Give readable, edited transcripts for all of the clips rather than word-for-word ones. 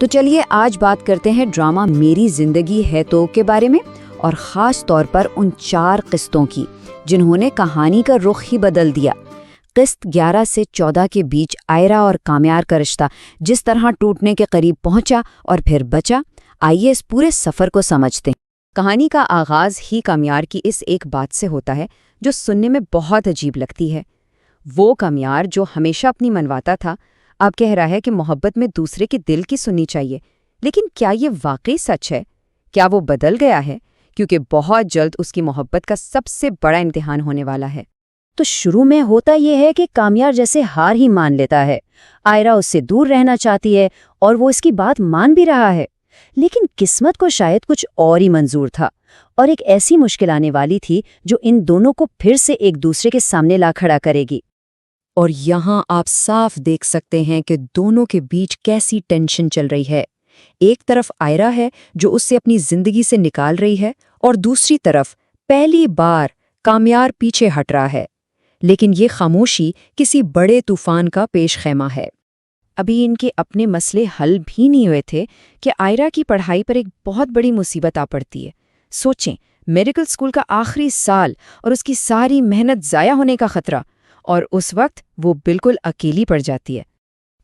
تو چلیے آج بات کرتے ہیں ڈرامہ میری زندگی ہے تو کے بارے میں، اور خاص طور پر ان 4 قسطوں کی جنہوں نے کہانی کا رخ ہی بدل دیا۔ قسط 11 سے 14 کے بیچ آئرہ اور کامیار کا رشتہ جس طرح ٹوٹنے کے قریب پہنچا اور پھر بچا، آئیے اس پورے سفر کو سمجھتے ہیں۔ کہانی کا آغاز ہی کامیار کی اس ایک بات سے ہوتا ہے جو سننے میں بہت عجیب لگتی ہے۔ وہ کامیار جو ہمیشہ اپنی منواتا تھا، اب کہہ رہا ہے کہ محبت میں دوسرے کے دل کی سننی چاہیے۔ لیکن کیا یہ واقعی سچ ہے؟ کیا وہ بدل گیا ہے؟ کیونکہ بہت جلد اس کی محبت کا سب سے بڑا امتحان ہونے والا ہے۔ تو شروع میں ہوتا یہ ہے کہ کامیار جیسے ہار ہی مان لیتا ہے۔ آئرہ اس سے دور رہنا چاہتی ہے اور وہ اس کی بات مان بھی رہا ہے، لیکن قسمت کو شاید کچھ اور ہی منظور تھا، اور ایک ایسی مشکل آنے والی تھی جو ان دونوں کو پھر سے ایک دوسرے کے سامنے لا کھڑا کرے گی۔ اور یہاں آپ صاف دیکھ سکتے ہیں کہ دونوں کے بیچ کیسی ٹینشن چل رہی ہے۔ ایک طرف آئرہ ہے جو اس سے اپنی زندگی سے نکال رہی ہے، اور دوسری طرف پہلی بار کامیار پیچھے ہٹ رہا ہے۔ لیکن یہ خاموشی کسی بڑے طوفان کا پیش خیمہ ہے۔ ابھی ان کے اپنے مسئلے حل بھی نہیں ہوئے تھے کہ آئرہ کی پڑھائی پر ایک بہت بڑی مصیبت آ پڑتی ہے۔ سوچیں، میڈیکل اسکول کا آخری سال اور اس کی ساری محنت ضائع ہونے کا خطرہ، اور اس وقت وہ بالکل اکیلی پڑ جاتی ہے۔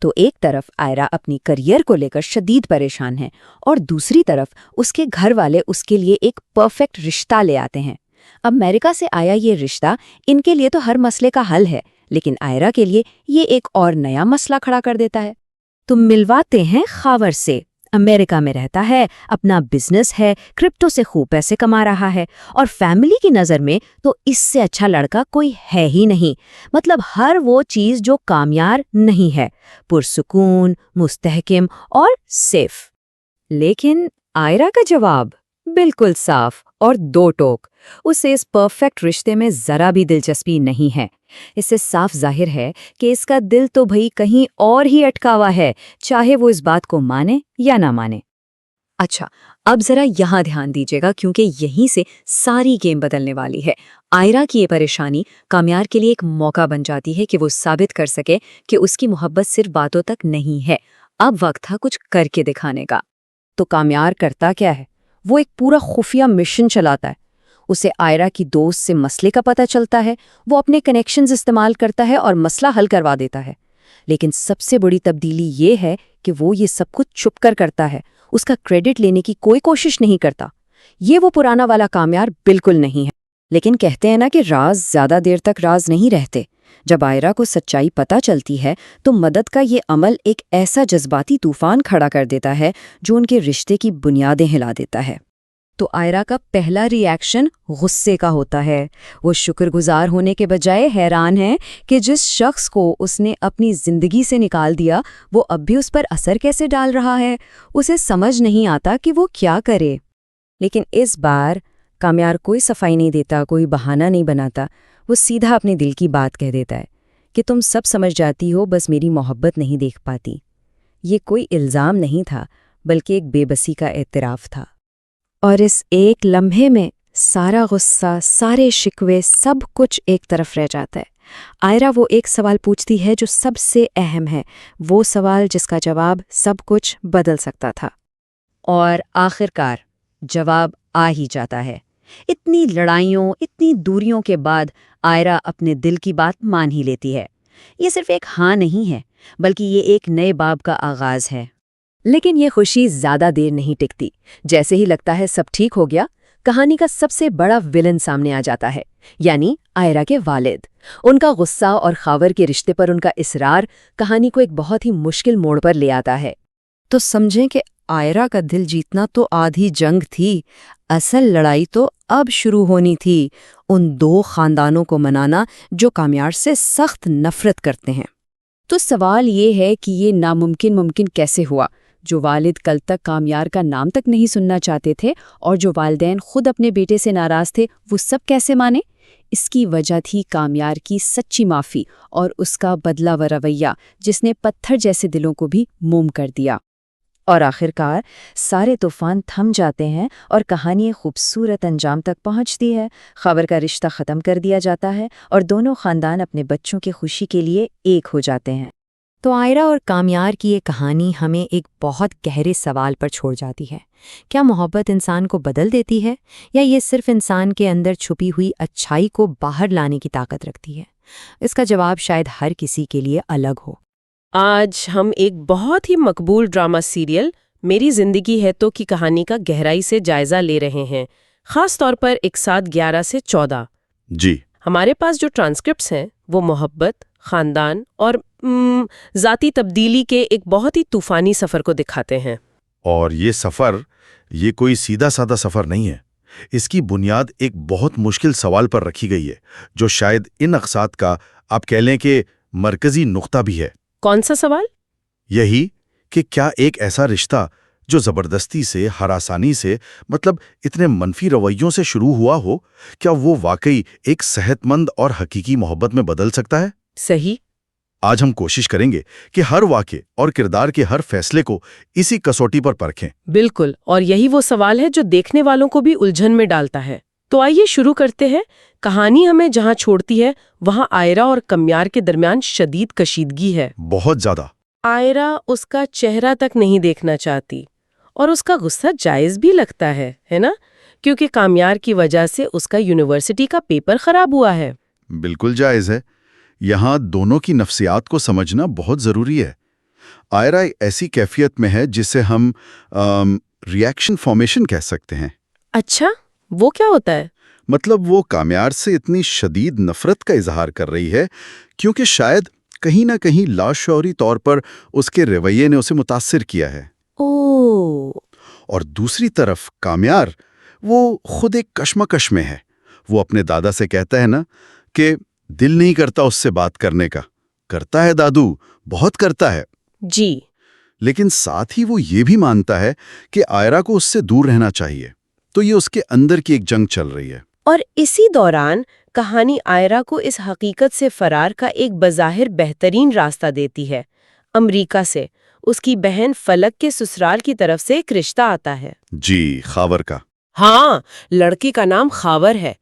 تو ایک طرف آئرہ اپنی کریئر کو لے کر شدید پریشان ہے، اور دوسری طرف اس کے گھر والے اس کے لیے ایک پرفیکٹ رشتہ لے آتے ہیں۔ اب امریکہ سے آیا یہ رشتہ ان کے لیے تو ہر مسئلے کا حل ہے، لیکن آئرہ کے لیے یہ ایک اور نیا مسئلہ کھڑا کر دیتا ہے۔ تو ملواتے ہیں خاور سے۔ امریکہ میں رہتا ہے، اپنا بزنس ہے، کرپٹو سے خوب پیسے کما رہا ہے، اور فیملی کی نظر میں تو اس سے اچھا لڑکا کوئی ہے ہی نہیں۔ مطلب ہر وہ چیز جو کامیار نہیں ہے، پرسکون، مستحکم اور سیف۔ لیکن آئرہ کا جواب بالکل صاف اور دو ٹوک۔ اسے اس پرفیکٹ رشتے میں ذرا بھی دلچسپی نہیں ہے۔ اس سے صاف ظاہر ہے کہ اس کا دل تو بھئی کہیں اور ہی اٹکا ہوا ہے، چاہے وہ اس بات کو مانے یا نہ مانے۔ اچھا، اب ذرا یہاں دھیان دیجیے گا، کیونکہ یہیں سے ساری گیم بدلنے والی ہے۔ آئرہ کی یہ پریشانی کامیار کے لیے ایک موقع بن جاتی ہے کہ وہ ثابت کر سکے کہ اس کی محبت صرف باتوں تک نہیں ہے، اب وقت تھا کچھ کر کے دکھانے کا۔ تو کامیار کرتا کیا ہے؟ وہ ایک پورا خفیہ مشن چلاتا ہے۔ اسے آئرہ کی دوست سے مسئلے کا پتہ چلتا ہے، وہ اپنے کنیکشنز استعمال کرتا ہے اور مسئلہ حل کروا دیتا ہے۔ لیکن سب سے بڑی تبدیلی یہ ہے کہ وہ یہ سب کچھ چھپ کر کرتا ہے، اس کا کریڈٹ لینے کی کوئی کوشش نہیں کرتا۔ یہ وہ پرانا والا کامیار بالکل نہیں ہے۔ لیکن کہتے ہیں نا کہ راز زیادہ دیر تک راز نہیں رہتے۔ جب آئرہ کو سچائی پتہ چلتی ہے تو مدد کا یہ عمل ایک ایسا جذباتی طوفان کھڑا کر دیتا ہے جو ان کے رشتے کی بنیادیں ہلا دیتا ہے۔ تو آئرہ کا پہلا ری ایکشن غصے کا ہوتا ہے۔ وہ شکر گزار ہونے کے بجائے حیران ہے کہ جس شخص کو اس نے اپنی زندگی سے نکال دیا وہ اب بھی اس پر اثر کیسے ڈال رہا ہے۔ اسے سمجھ نہیں آتا کہ وہ کیا کرے۔ لیکن اس بار کامیار کوئی صفائی نہیں دیتا، کوئی بہانہ نہیں بناتا۔ وہ سیدھا اپنے دل کی بات کہہ دیتا ہے کہ تم سب سمجھ جاتی ہو، بس میری محبت نہیں دیکھ پاتی۔ یہ کوئی الزام نہیں تھا، بلکہ ایک بے بسی کا اعتراف تھا۔ اور اس ایک لمحے میں سارا غصہ، سارے شکوے، سب کچھ ایک طرف رہ جاتا ہے۔ آئرہ وہ ایک سوال پوچھتی ہے جو سب سے اہم ہے، وہ سوال جس کا جواب سب کچھ بدل سکتا تھا۔ اور آخرکار جواب آ ہی جاتا ہے۔ اتنی لڑائیوں، اتنی دوریوں کے بعد آئرہ اپنے دل کی بات مان ہی لیتی ہے۔ یہ صرف ایک ہاں نہیں ہے، بلکہ یہ ایک نئے باب کا آغاز ہے۔ لیکن یہ خوشی زیادہ دیر نہیں ٹکتی۔ جیسے ہی لگتا ہے سب ٹھیک ہو گیا، کہانی کا سب سے بڑا ویلن سامنے آ جاتا ہے، یعنی آئرہ کے والد۔ ان کا غصہ اور خاور کے رشتے پر ان کا اصرار کہانی کو ایک بہت ہی مشکل موڑ پر لے آتا ہے۔ تو سمجھیں کہ آئرہ کا دل جیتنا تو آدھی جنگ تھی، اصل لڑائی تو اب شروع ہونی تھی، ان دو خاندانوں کو منانا جو کامیار سے سخت نفرت کرتے ہیں۔ تو سوال یہ ہے کہ یہ ناممکن ممکن کیسے ہوا؟ جو والد کل تک کامیار کا نام تک نہیں سننا چاہتے تھے، اور جو والدین خود اپنے بیٹے سے ناراض تھے، وہ سب کیسے مانے؟ اس کی وجہ تھی کامیار کی سچی معافی اور اس کا بدلہ و رویہ جس نے پتھر جیسے دلوں کو بھی موم کر دیا۔ اور آخرکار سارے طوفان تھم جاتے ہیں اور کہانی ایک خوبصورت انجام تک پہنچتی ہے۔ خاور کا رشتہ ختم کر دیا جاتا ہے اور دونوں خاندان اپنے بچوں کی خوشی کے لیے ایک ہو جاتے ہیں۔ تو آئرہ اور کامیار کی یہ کہانی ہمیں ایک بہت گہرے سوال پر چھوڑ جاتی ہے۔ کیا محبت انسان کو بدل دیتی ہے یا یہ صرف انسان کے اندر چھپی ہوئی اچھائی کو باہر لانے کی طاقت رکھتی ہے؟ اس کا جواب شاید ہر کسی کے لیے الگ ہو۔ آج ہم ایک بہت ہی مقبول ڈرامہ سیریل میری زندگی ہے تو کی کہانی کا گہرائی سے جائزہ لے رہے ہیں، خاص طور پر 1/7/11 سے 14۔ جی، ہمارے پاس جو ٹرانسکرپٹس ہیں وہ محبت، خاندان اور ذاتی تبدیلی کے ایک بہت ہی طوفانی سفر کو دکھاتے ہیں۔ اور یہ سفر یہ کوئی سیدھا سادہ سفر نہیں ہے۔ اس کی بنیاد ایک بہت مشکل سوال پر رکھی گئی ہے جو شاید ان اقساط کا آپ کہہ لیں کہ مرکزی نقطہ بھی ہے۔ کون سا سوال؟ یہی کہ کیا ایک ایسا رشتہ جو زبردستی سے، ہراسانی سے، مطلب اتنے منفی رویوں سے شروع ہوا ہو، کیا وہ واقعی ایک صحت مند اور حقیقی محبت میں بدل سکتا ہے؟ صحیح۔ آج ہم کوشش کریں گے کہ ہر واقعے اور کردار کے ہر فیصلے کو اسی کسوٹی پر پرکھیں۔ بالکل، اور یہی وہ سوال ہے جو دیکھنے والوں کو بھی الجھن میں ڈالتا ہے۔ تو آئیے شروع کرتے ہیں۔ کہانی ہمیں جہاں چھوڑتی ہے وہاں آئرہ اور کامیار کے درمیان شدید کشیدگی ہے۔ بہت زیادہ۔ آئرہ اس کا چہرہ تک نہیں دیکھنا چاہتی اور اس کا غصہ جائز بھی لگتا ہے نا؟ کیونکہ کامیار کی وجہ سے اس کا یونیورسٹی کا پیپر خراب ہوا ہے۔ بالکل جائز ہے۔ یہاں دونوں کی نفسیات کو سمجھنا بہت ضروری ہے۔ آئرہ ایک ایسی کیفیت میں ہے جسے ہم ریاکشن فارمیشن کہہ سکتے ہیں۔ اچھا، وہ کیا ہوتا ہے؟ مطلب وہ کامیار سے اتنی شدید نفرت کا اظہار کر رہی ہے کیونکہ شاید کہیں نہ کہیں لاشعوری طور پر اس کے رویے نے اسے متاثر کیا ہے۔ اور دوسری طرف کامیار وہ خود ایک کشمکش میں ہے۔ وہ اپنے دادا سے کہتا ہے نا کہ دل نہیں کرتا اس سے بات کرنے کا۔ کرتا ہے دادو، بہت کرتا ہے۔ جی۔ لیکن ساتھ ہی وہ یہ بھی مانتا ہے کہ آئرہ کو اس سے دور رہنا چاہیے۔ تو یہ اس کے اندر کی ایک جنگ چل رہی ہے۔ اور اسی دوران کہانی آئرہ کو اس حقیقت سے فرار کا ایک بظاہر بہترین راستہ دیتی ہے۔ امریکہ سے اس کی بہن فلک کے سسرال کی طرف سے ایک رشتہ آتا ہے۔ جی، خاور کا۔ ہاں، لڑکی کا نام خاور ہے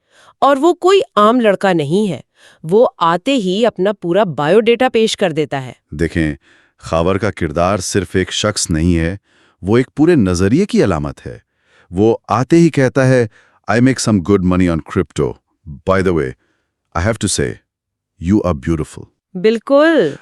اور وہ کوئی عام لڑکا نہیں ہے۔ وہ آتے ہی اپنا پورا بایو ڈیٹا پیش کر دیتا ہے۔ دیکھیں، خاور کا کردار صرف ایک شخص نہیں ہے، وہ ایک پورے نظریے کی علامت ہے۔ وہ آتے ہی کہتا ہے I make some good money on crypto. By the way, I have to say, you are beautiful. بالکل۔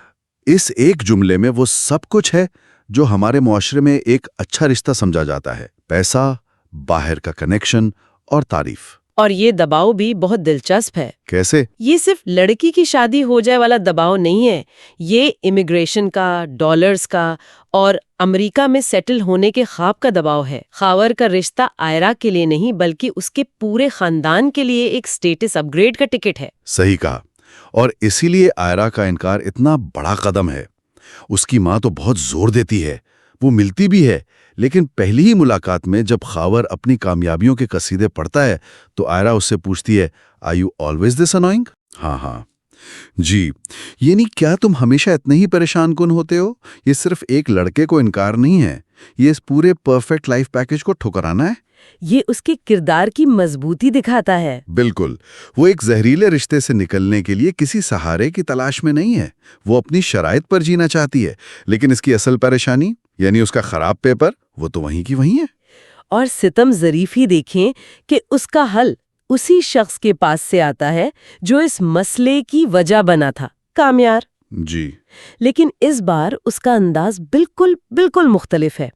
اس ایک جملے میں وہ سب کچھ ہے جو ہمارے معاشرے میں ایک اچھا رشتہ سمجھا جاتا ہے۔ پیسہ، باہر کا کنیکشن اور تعریف۔ اور یہ دباؤ بھی بہت دلچسپ ہے۔ کیسے؟ یہ صرف لڑکی کی شادی ہو جائے والا دباؤ نہیں ہے، یہ امیگریشن کا، ڈالرز کا اور امریکہ میں سیٹل ہونے کے خواب کا دباؤ ہے۔ خاور کا رشتہ آئرہ کے لیے نہیں بلکہ اس کے پورے خاندان کے لیے ایک سٹیٹس اپ گریڈ کا ٹکٹ ہے۔ صحیح کہا۔ اور اسی لیے آئرہ کا انکار اتنا بڑا قدم ہے۔ اس کی ماں تو بہت زور دیتی ہے، وہ ملتی بھی ہے، لیکن پہلی ہی ملاقات میں جب خاور اپنی کامیابیوں کے قصیدے پڑھتا ہے تو آئرہ اس سے پوچھتی ہے Are you always this annoying؟ ہاں جی، یعنی کیا تم ہمیشہ اتنے ہی پریشان کن ہوتے ہو؟ یہ صرف ایک لڑکے کو انکار نہیں ہے، یہ اس پورے پرفیکٹ لائف پیکج کو ٹھکرانا ہے۔ یہ اس کے کردار کی مضبوطی دکھاتا ہے۔ بالکل، وہ ایک زہریلے رشتے سے نکلنے کے لیے کسی سہارے کی تلاش میں نہیں ہے، وہ اپنی شرائط پر جینا چاہتی ہے، لیکن اس کی اصل پریشانی یعنی اس کا خراب پیپر وہ تو وہیں کی وہیں ہے۔ اور ستم ظریف ہی دیکھیں کہ اس کا حل اسی شخص کے پاس سے آتا ہے جو اس مسئلے کی وجہ بنا تھا، کامیار۔ جی، لیکن اس بار اس کا انداز بالکل مختلف ہے۔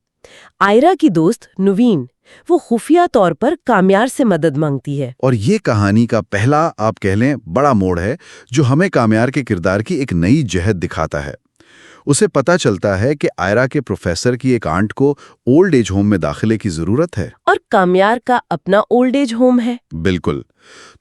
آئرہ کی دوست نوین وہ خفیہ طور پر کامیار سے مدد مانگتی ہے۔ اور یہ کہانی کا پہلا آپ کہہ لیں بڑا موڑ ہے جو ہمیں کامیار کے کردار کی ایک نئی جہت دکھاتا ہے۔ اسے پتہ چلتا ہے کہ آئرہ کے پروفیسر کی ایک آنٹ کو اولڈ ایج ہوم میں داخلے کی ضرورت ہے، اور کامیار کا اپنا اولڈ ایج ہوم ہے۔ بالکل،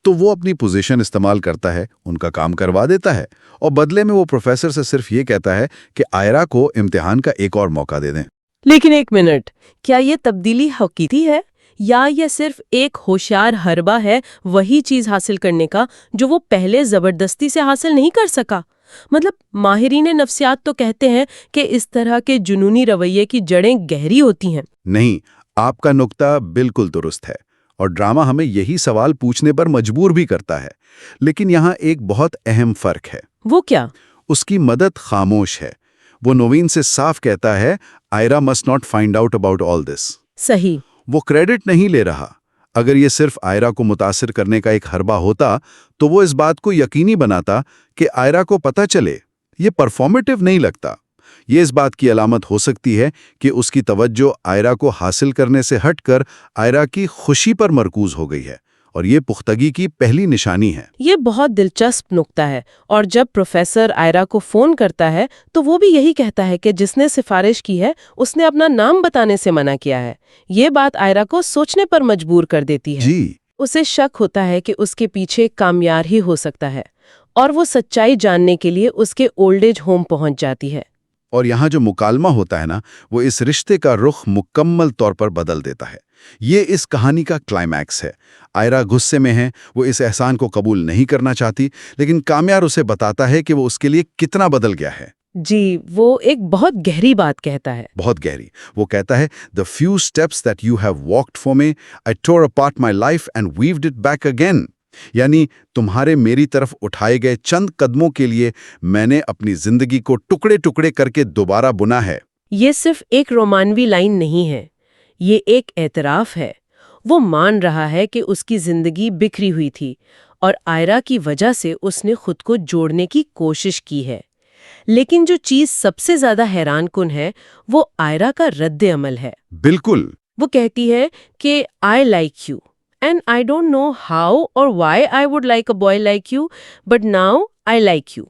تو وہ اپنی پوزیشن استعمال کرتا ہے، ان کا کام کروا دیتا ہے، اور بدلے میں وہ پروفیسر سے صرف یہ کہتا ہے کہ آئرہ کو امتحان کا ایک اور موقع دے دیں۔ لیکن ایک منٹ، کیا یہ تبدیلی حقیقی ہے یا یہ صرف ایک ہوشیار حربہ ہے وہی چیز حاصل کرنے کا جو وہ پہلے زبردستی سے حاصل نہیں کر سکا؟ مطلب ماہرین نفسیات تو کہتے ہیں کہ اس طرح کے جنونی رویے کی جڑیں گہری ہوتی ہیں۔ نہیں، آپ کا نقطہ بالکل درست ہے، اور ڈرامہ ہمیں یہی سوال پوچھنے پر مجبور بھی کرتا ہے۔ لیکن یہاں ایک بہت اہم فرق ہے۔ وہ کیا؟ اس کی مدد خاموش ہے۔ وہ نوین سے صاف کہتا ہے آئرا must not find out about all this۔ صحیح۔ وہ کریڈٹ نہیں لے رہا۔ اگر یہ صرف آئرا کو متاثر کرنے کا ایک حربہ ہوتا تو وہ اس بات کو یقینی بناتا کہ آئرا کو پتہ چلے۔ یہ پرفارمیٹیو نہیں لگتا۔ یہ اس بات کی علامت ہو سکتی ہے کہ اس کی توجہ آئرا کو حاصل کرنے سے ہٹ کر آئرا کی خوشی پر مرکوز ہو گئی ہے، اور یہ پختگی کی پہلی نشانی ہے۔ یہ بہت دلچسپ نکتہ ہے، اور جب پروفیسر آئرا کو فون کرتا ہے تو وہ بھی یہی کہتا ہے کہ جس نے سفارش کی ہے اس نے اپنا نام بتانے سے منع کیا ہے۔ یہ بات آئرا کو سوچنے پر مجبور کر دیتی ہے۔ جی، اسے شک ہوتا ہے کہ اس کے پیچھے کامیار ہی ہو سکتا ہے، اور وہ سچائی جاننے کے لیے اس کے اولڈ ایج ہوم پہنچ جاتی ہے۔ اور یہاں جو مکالمہ ہوتا ہے نا، وہ اس رشتے کا رخ مکمل طور پر بدل دیتا ہے۔ یہ اس کہانی کا کلائمیکس ہے۔ آئرا غصے میں ہے، وہ اس احسان کو قبول نہیں کرنا چاہتی، لیکن کامیار اسے بتاتا ہے کہ وہ اس کے لیے کتنا بدل گیا ہے۔ جی، وہ ایک بہت گہری بات کہتا ہے۔ بہت گہری۔ وہ کہتا ہے "The few steps that you have walked for me, I tore apart my life and weaved it back again." یعنی تمہارے میری طرف اٹھائے گئے چند قدموں کے لیے میں نے اپنی زندگی کو ٹکڑے ٹکڑے کر کے دوبارہ بنا ہے۔ یہ صرف ایک رومانوی لائن نہیں ہے، یہ ایک اعتراف ہے۔ وہ مان رہا ہے کہ اس کی زندگی بکھری ہوئی تھی، اور آئرا کی وجہ سے اس نے خود کو جوڑنے کی کوشش کی ہے۔ لیکن جو چیز سب سے زیادہ حیران کن ہے وہ آئرا کا رد عمل ہے۔ بالکل۔ وہ کہتی ہے کہ I like you and I don't know how or why I would like a boy like you, but now I like you۔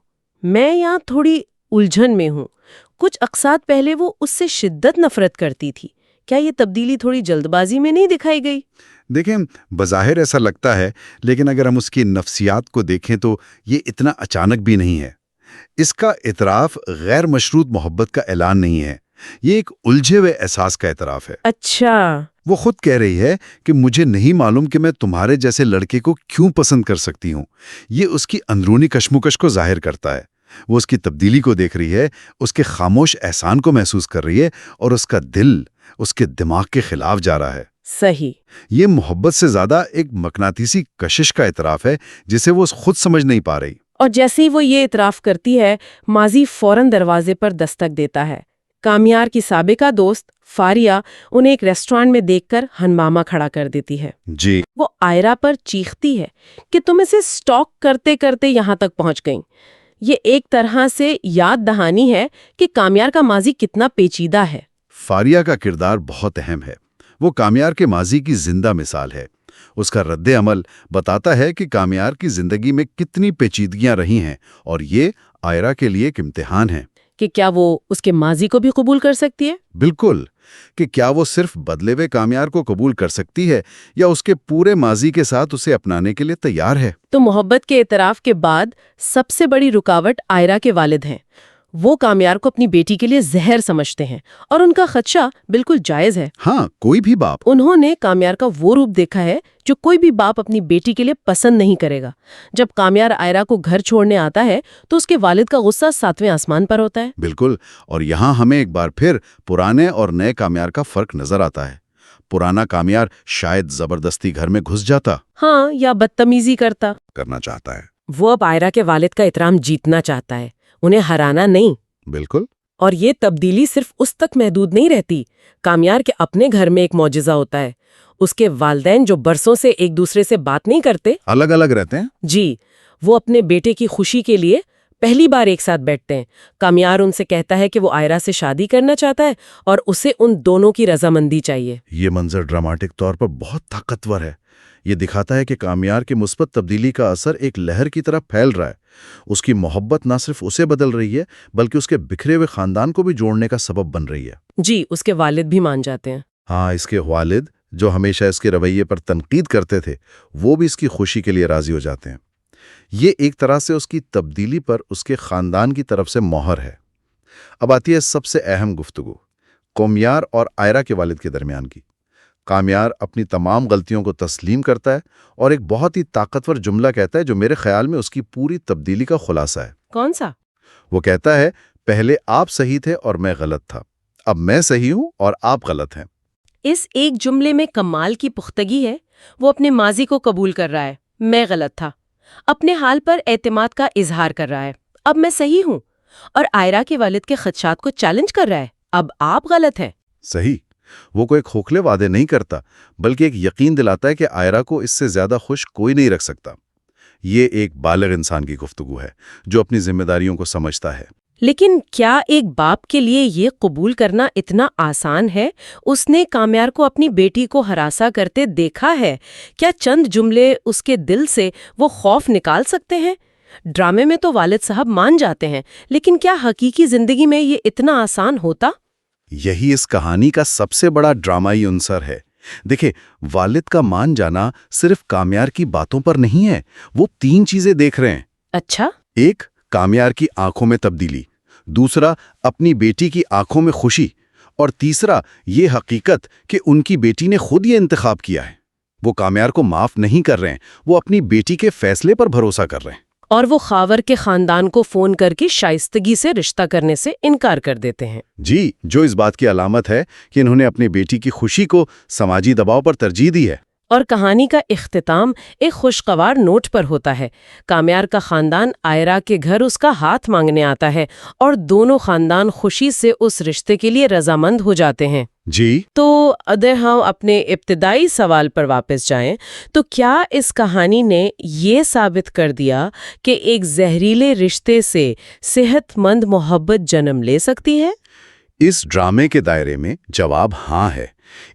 میں یہاں تھوڑی الجھن میں ہوں۔ کچھ اقساط پہلے وہ اس سے شدت نفرت کرتی تھی۔ کیا یہ تبدیلی تھوڑی جلد بازی میں نہیں دکھائی گئی؟ دیکھیں، بظاہر ایسا لگتا ہے، لیکن اگر ہم اس کی نفسیات کو دیکھیں تو یہ اتنا اچانک بھی نہیں ہے۔ اس کا اعتراف غیر مشروط محبت کا اعلان نہیں ہے، یہ ایک الجھے ہوئے احساس کا اعتراف ہے۔ اچھا۔ وہ خود کہہ رہی ہے کہ مجھے نہیں معلوم کہ میں تمہارے جیسے لڑکے کو کیوں پسند کر سکتی ہوں۔ یہ اس کی اندرونی کشمکش کو ظاہر کرتا ہے۔ وہ اس کی تبدیلی کو دیکھ رہی ہے، اس کے خاموش احسان کو محسوس کر رہی ہے، اور اس کا دل اس کے دماغ کے خلاف جا رہا ہے۔ صحیح۔ یہ محبت سے زیادہ ایک مقناطیسی کشش کا اعتراف ہے جسے وہ خود سمجھ نہیں پا رہی۔ اور جیسے ہی وہ یہ اعتراف کرتی ہے، ماضی فوراً دروازے پر دستک دیتا ہے۔ کامیار کی سابقہ دوست فاریا انہیں ایک ریسٹورانٹ میں دیکھ کر ہنگامہ کھڑا کر دیتی ہے۔ جی، وہ آئرا پر چیختی ہے کہ تم اسے سٹاک کرتے کرتے یہاں تک پہنچ گئیں۔ یہ ایک طرح سے یاد دہانی ہے کہ کامیار کا ماضی کتنا پیچیدہ ہے۔ فاریا کا کردار بہت اہم ہے۔ وہ کامیار کے ماضی کی زندہ مثال ہے۔ اس کا رد عمل بتاتا ہے کہ کامیار کی زندگی میں کتنی پیچیدگیاں رہی ہیں، اور یہ آئرا کے لیے ایک امتحان ہے کہ کیا وہ اس کے ماضی کو بھی قبول کر سکتی ہے؟ بالکل، کہ کیا وہ صرف بدلے ہوئے کامیار کو قبول کر سکتی ہے یا اس کے پورے ماضی کے ساتھ اسے اپنانے کے لیے تیار ہے۔ تو محبت کے اعتراف کے بعد سب سے بڑی رکاوٹ آئرا کے والد ہیں۔ وہ کامیار کو اپنی بیٹی کے لیے زہر سمجھتے ہیں، اور ان کا خدشہ بالکل جائز ہے۔ ہاں، کوئی بھی باپ۔ انہوں نے کامیار کا وہ روپ دیکھا ہے جو کوئی بھی باپ اپنی بیٹی کے لیے پسند نہیں کرے گا۔ جب کامیار آئرا کو گھر چھوڑنے آتا ہے تو اس کے والد کا غصہ 7ویں آسمان پر ہوتا ہے۔ بالکل، اور یہاں ہمیں ایک بار پھر پرانے اور نئے کامیار کا فرق نظر آتا ہے۔ پرانا کامیار شاید زبردستی گھر میں گھس جاتا، ہاں، یا بدتمیزی کرنا چاہتا ہے۔ وہ اب آئرا کے والد کا احترام جیتنا چاہتا ہے، انہیں ہرانا نہیں۔ بالکل۔ اور یہ تبدیلی صرف اس تک محدود نہیں رہتی۔ کامیار کے اپنے گھر میں ایک معجزہ ہوتا ہے۔ اس کے والدین جو برسوں سے ایک دوسرے سے بات نہیں کرتے، الگ الگ رہتے ہیں۔ جی، وہ اپنے بیٹے کی خوشی کے لیے پہلی بار ایک ساتھ بیٹھتے ہیں۔ کامیار ان سے کہتا ہے کہ وہ آئرا سے شادی کرنا چاہتا ہے اور اسے ان دونوں کی رضامندی چاہیے۔ یہ منظر ڈراماٹک طور پر بہت طاقتور ہے۔ یہ دکھاتا ہے کہ کامیار کی مثبت تبدیلی کا اثر ایک لہر کی طرح پھیل رہا ہے۔ اس کی محبت نہ صرف اسے بدل رہی ہے بلکہ اس کے بکھرے ہوئے خاندان کو بھی جوڑنے کا سبب بن رہی ہے۔ جی، اس کے والد بھی مان جاتے ہیں۔ ہاں، اس کے والد جو ہمیشہ اس کے رویے پر تنقید کرتے تھے، وہ بھی اس کی خوشی کے لیے راضی ہو جاتے ہیں۔ یہ ایک طرح سے اس کی تبدیلی پر اس کے خاندان کی طرف سے مہر ہے۔ اب آتی ہے سب سے اہم گفتگو، کامیار اور آئرا کے والد کے درمیان کی۔ کامیار اپنی تمام غلطیوں کو تسلیم کرتا ہے اور ایک بہت ہی طاقتور جملہ کہتا ہے جو میرے خیال میں اس کی پوری تبدیلی کا خلاصہ ہے۔ کون سا؟ وہ کہتا ہے، پہلے آپ صحیح تھے اور میں غلط تھا، اب میں صحیح ہوں اور آپ غلط ہیں۔ اس ایک جملے میں کمال کی پختگی ہے۔ وہ اپنے ماضی کو قبول کر رہا ہے، میں غلط تھا، اپنے حال پر اعتماد کا اظہار کر رہا ہے، اب میں صحیح ہوں، اور آئرا کے والد کے خدشات کو چیلنج کر رہا ہے، اب آپ غلط ہیں۔ صحیح، وہ کوئی کھوکھلے وعدے نہیں کرتا بلکہ ایک یقین دلاتا ہے کہ آئرا کو اس سے زیادہ خوش کوئی نہیں رکھ سکتا۔ یہ ایک بالغ انسان کی گفتگو ہے جو اپنی ذمہ داریوں کو سمجھتا ہے۔ لیکن کیا ایک باپ کے لیے یہ قبول کرنا اتنا آسان ہے؟ اس نے کامیار کو اپنی بیٹی کو ہراساں کرتے دیکھا ہے۔ کیا چند جملے اس کے دل سے وہ خوف نکال سکتے ہیں؟ ڈرامے میں تو والد صاحب مان جاتے ہیں، لیکن کیا حقیقی زندگی میں یہ اتنا آسان ہوتا؟ یہی اس کہانی کا سب سے بڑا ڈرامائی عنصر ہے۔ دیکھیں، والد کا مان جانا صرف کامیار کی باتوں پر نہیں ہے، وہ 3 چیزیں دیکھ رہے ہیں۔ اچھا؟ ایک، کامیار کی آنکھوں میں تبدیلی، دوسرا، اپنی بیٹی کی آنکھوں میں خوشی، اور تیسرا، یہ حقیقت کہ ان کی بیٹی نے خود یہ انتخاب کیا ہے۔ وہ کامیار کو معاف نہیں کر رہے ہیں، وہ اپنی بیٹی کے فیصلے پر بھروسہ کر رہے ہیں۔ اور وہ خاور کے خاندان کو فون کر کے شائستگی سے رشتہ کرنے سے انکار کر دیتے ہیں۔ جی، جو اس بات کی علامت ہے کہ انہوں نے اپنی بیٹی کی خوشی کو سماجی دباؤ پر ترجیح دی ہے۔ اور کہانی کا اختتام ایک خوشگوار نوٹ پر ہوتا ہے۔ کامیار کا خاندان آئرا کے گھر اس کا ہاتھ مانگنے آتا ہے اور دونوں خاندان خوشی سے اس رشتے کے لیے رضامند ہو جاتے ہیں۔ جی، تو اگر ہم اپنے ابتدائی سوال پر واپس جائیں تو کیا اس کہانی نے یہ ثابت کر دیا کہ ایک زہریلے رشتے سے صحت مند محبت جنم لے سکتی ہے؟ اس ڈرامے کے دائرے میں جواب ہاں ہے۔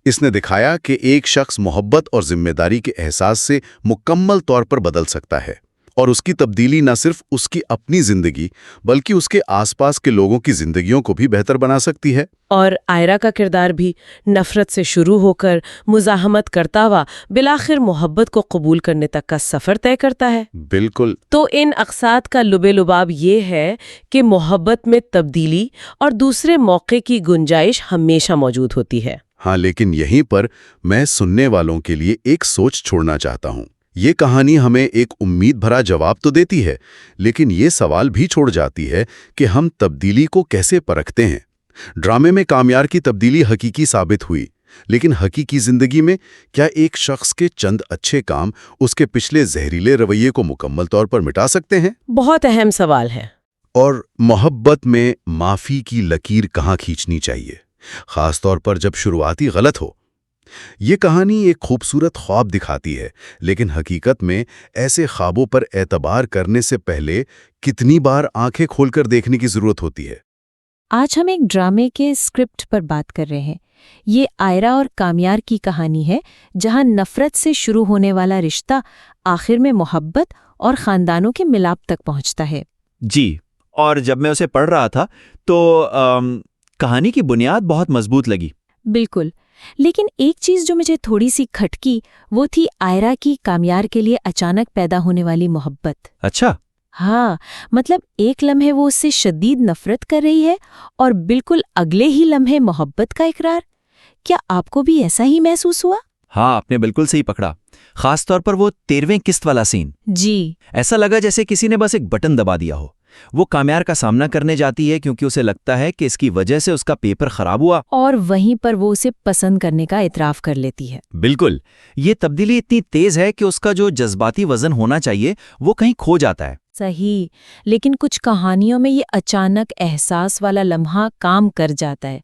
اس نے دکھایا کہ ایک شخص محبت اور ذمہ داری کے احساس سے مکمل طور پر بدل سکتا ہے، اور اس کی تبدیلی نہ صرف اس کی اپنی زندگی بلکہ اس کے آس پاس کے لوگوں کی زندگیوں کو بھی بہتر بنا سکتی ہے۔ اور آئرا کا کردار بھی نفرت سے شروع ہو کر مزاحمت کرتا ہوا بالآخر محبت کو قبول کرنے تک کا سفر طے کرتا ہے۔ بالکل۔ تو ان اقساط کا لب لباب یہ ہے کہ محبت میں تبدیلی اور دوسرے موقع کی گنجائش ہمیشہ موجود ہوتی ہے۔ ہاں، لیکن یہیں پر میں سننے والوں کے لیے ایک سوچ چھوڑنا چاہتا ہوں۔ یہ کہانی ہمیں ایک امید بھرا جواب تو دیتی ہے، لیکن یہ سوال بھی چھوڑ جاتی ہے کہ ہم تبدیلی کو کیسے پرکھتے ہیں۔ ڈرامے میں کامیار کی تبدیلی حقیقی ثابت ہوئی، لیکن حقیقی زندگی میں کیا ایک شخص کے چند اچھے کام اس کے پچھلے زہریلے رویے کو مکمل طور پر مٹا سکتے ہیں؟ بہت اہم سوال ہے۔ اور محبت میں معافی کی لکیر کہاں کھینچنی چاہیے، خاص طور پر جب شروعاتی غلط ہو؟ یہ کہانی ایک خوبصورت خواب دکھاتی ہے، لیکن حقیقت میں ایسے خوابوں پر اعتبار کرنے سے پہلے کتنی بار آنکھیں کھول کر دیکھنے کی ضرورت ہوتی ہے۔ آج ہم ایک ڈرامے کے اسکرپٹ پر بات کر رہے ہیں۔ یہ آئرا اور کامیار کی کہانی ہے، جہاں نفرت سے شروع ہونے والا رشتہ آخر میں محبت اور خاندانوں کے ملاپ تک پہنچتا ہے۔ جی، اور جب میں اسے پڑھ رہا تھا تو کہانی کی بنیاد بہت مضبوط لگی۔ بالکل، لیکن ایک چیز جو مجھے تھوڑی سی کھٹکی وہ تھی آئرا کی کامیار کے لیے اچانک پیدا ہونے والی محبت۔ اچھا؟ ہاں، مطلب ایک لمحے وہ اس سے شدید نفرت کر رہی ہے اور بالکل اگلے ہی لمحے محبت کا اقرار۔ کیا آپ کو بھی ایسا ہی محسوس ہوا؟ ہاں، آپ نے بالکل صحیح پکڑا، خاص طور پر وہ 13ویں قسط والا سین۔ جی، ایسا لگا جیسے کسی نے بس ایک بٹن دبا دیا ہو۔ وہ کامیار کا سامنا کرنے جاتی ہے کیونکہ اسے لگتا ہے کہ اس کی وجہ سے اس کا پیپر خراب ہوا، اور وہیں پر وہ اسے پسند کرنے کا اعتراف کر لیتی ہے۔ بالکل۔ یہ تبدیلی اتنی تیز ہے کہ اس کا جو جذباتی وزن ہونا چاہیے وہ کہیں کھو جاتا ہے۔ صحیح، لیکن کچھ کہانیوں میں یہ اچانک احساس والا لمحہ کام کر جاتا ہے۔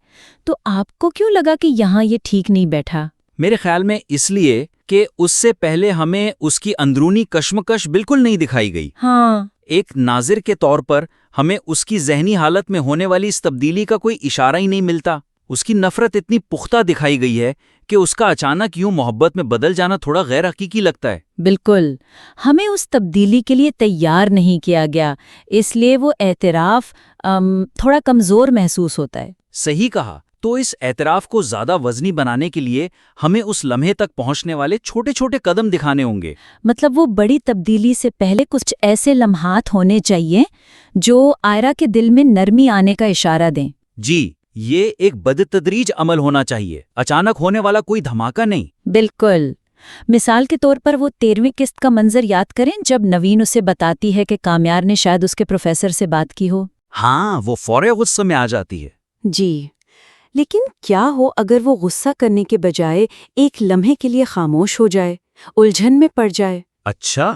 تو آپ کو کیوں لگا کہ یہاں یہ ٹھیک نہیں بیٹھا؟ میرے خیال میں اس لیے کہ اس سے پہلے ہمیں اس کی اندرونی کشمکش بالکل نہیں دکھائی گئی۔ ہاں، ایک ناظر کے طور پر ہمیں اس کی ذہنی حالت میں ہونے والی اس تبدیلی کا کوئی اشارہ ہی نہیں ملتا۔ اس کی نفرت اتنی پختہ دکھائی گئی ہے کہ اس کا اچانک یوں محبت میں بدل جانا تھوڑا غیر حقیقی لگتا ہے۔ بالکل، ہمیں اس تبدیلی کے لیے تیار نہیں کیا گیا، اس لیے وہ اعتراف تھوڑا کمزور محسوس ہوتا ہے۔ صحیح کہا۔ تو اس اعتراف کو زیادہ وزنی بنانے کے لیے ہمیں اس لمحے تک پہنچنے والے چھوٹے چھوٹے قدم دکھانے ہوں گے۔ مطلب وہ بڑی تبدیلی سے پہلے کچھ ایسے لمحات ہونے چاہیے جو آئرا کے دل میں نرمی آنے کا اشارہ دیں۔ جی، یہ ایک بدتدریج عمل ہونا چاہیے، اچانک ہونے والا کوئی دھماکہ نہیں۔ بالکل۔ مثال کے طور پر وہ 13ویں قسط کا منظر یاد کریں جب نوین اسے بتاتی ہے کہ کامیار نے شاید اس کے پروفیسر سے بات کی ہو۔ ہاں، وہ فورے غصے میں آ جاتی ہے۔ جی، لیکن کیا ہو اگر وہ غصہ کرنے کے بجائے ایک لمحے کے لیے خاموش ہو جائے، الجھن میں پڑ جائے، اچھا،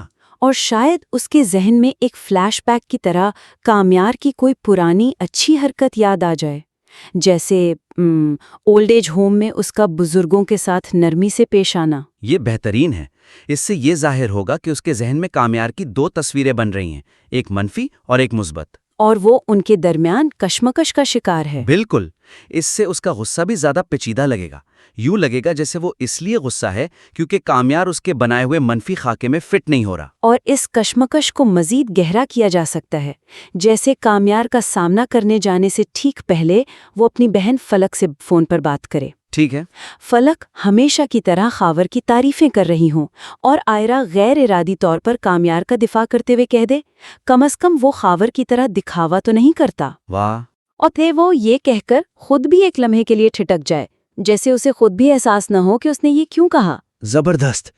اور شاید اس کے ذہن میں ایک فلیش بیک کی طرح کامیار کی کوئی پرانی اچھی حرکت یاد آ جائے، جیسے اولڈ ایج ہوم میں اس کا بزرگوں کے ساتھ نرمی سے پیش آنا۔ یہ بہترین ہے۔ اس سے یہ ظاہر ہوگا کہ اس کے ذہن میں کامیار کی 2 تصویریں بن رہی ہیں، ایک منفی اور ایک مثبت۔ اور وہ ان کے درمیان کشمکش کا شکار ہے۔ بالکل، اس سے اس کا غصہ بھی زیادہ پیچیدہ لگے گا۔ یوں لگے گا جیسے وہ اس لیے غصہ ہے کیونکہ کامیار اس کے بنائے ہوئے منفی خاکے میں فٹ نہیں ہو رہا۔ اور اس کشمکش کو مزید گہرا کیا جا سکتا ہے، جیسے کامیار کا سامنا کرنے جانے سے ٹھیک پہلے وہ اپنی بہن فلک سے فون پر بات کرے۔ ٹھیک ہے، فلک ہمیشہ کی طرح خاور کی تعریفیں کر رہی ہوں اور آئرہ غیر ارادی طور پر کامیار کا دفاع کرتے ہوئے کہہ دے، کم از کم وہ خاور کی طرح دکھاوا تو نہیں کرتا۔ واہ، اور پھر وہ یہ کہہ کر خود بھی ایک لمحے کے لیے ٹھٹک جائے، جیسے اسے خود بھی احساس نہ ہو کہ اس نے یہ کیوں کہا۔ زبردست۔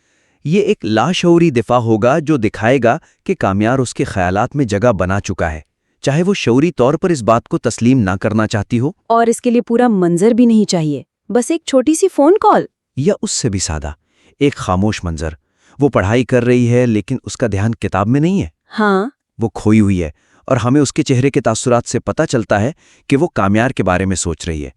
یہ ایک لاشعوری دفاع ہوگا جو دکھائے گا کہ کامیار اس کے خیالات میں جگہ بنا چکا ہے، چاہے وہ شعوری طور پر اس بات کو تسلیم نہ کرنا چاہتی ہو۔ اور اس کے لیے پورا منظر بھی نہیں چاہیے، بس ایک چھوٹی سی فون کال، یا اس سے بھی سادہ، ایک خاموش منظر۔ وہ پڑھائی کر رہی ہے لیکن اس کا دھیان کتاب میں نہیں ہے، ہاں، وہ کھوئی ہوئی ہے، اور ہمیں اس کے چہرے کے تاثرات سے پتہ چلتا ہے کہ وہ کامیار کے بارے میں سوچ رہی ہے،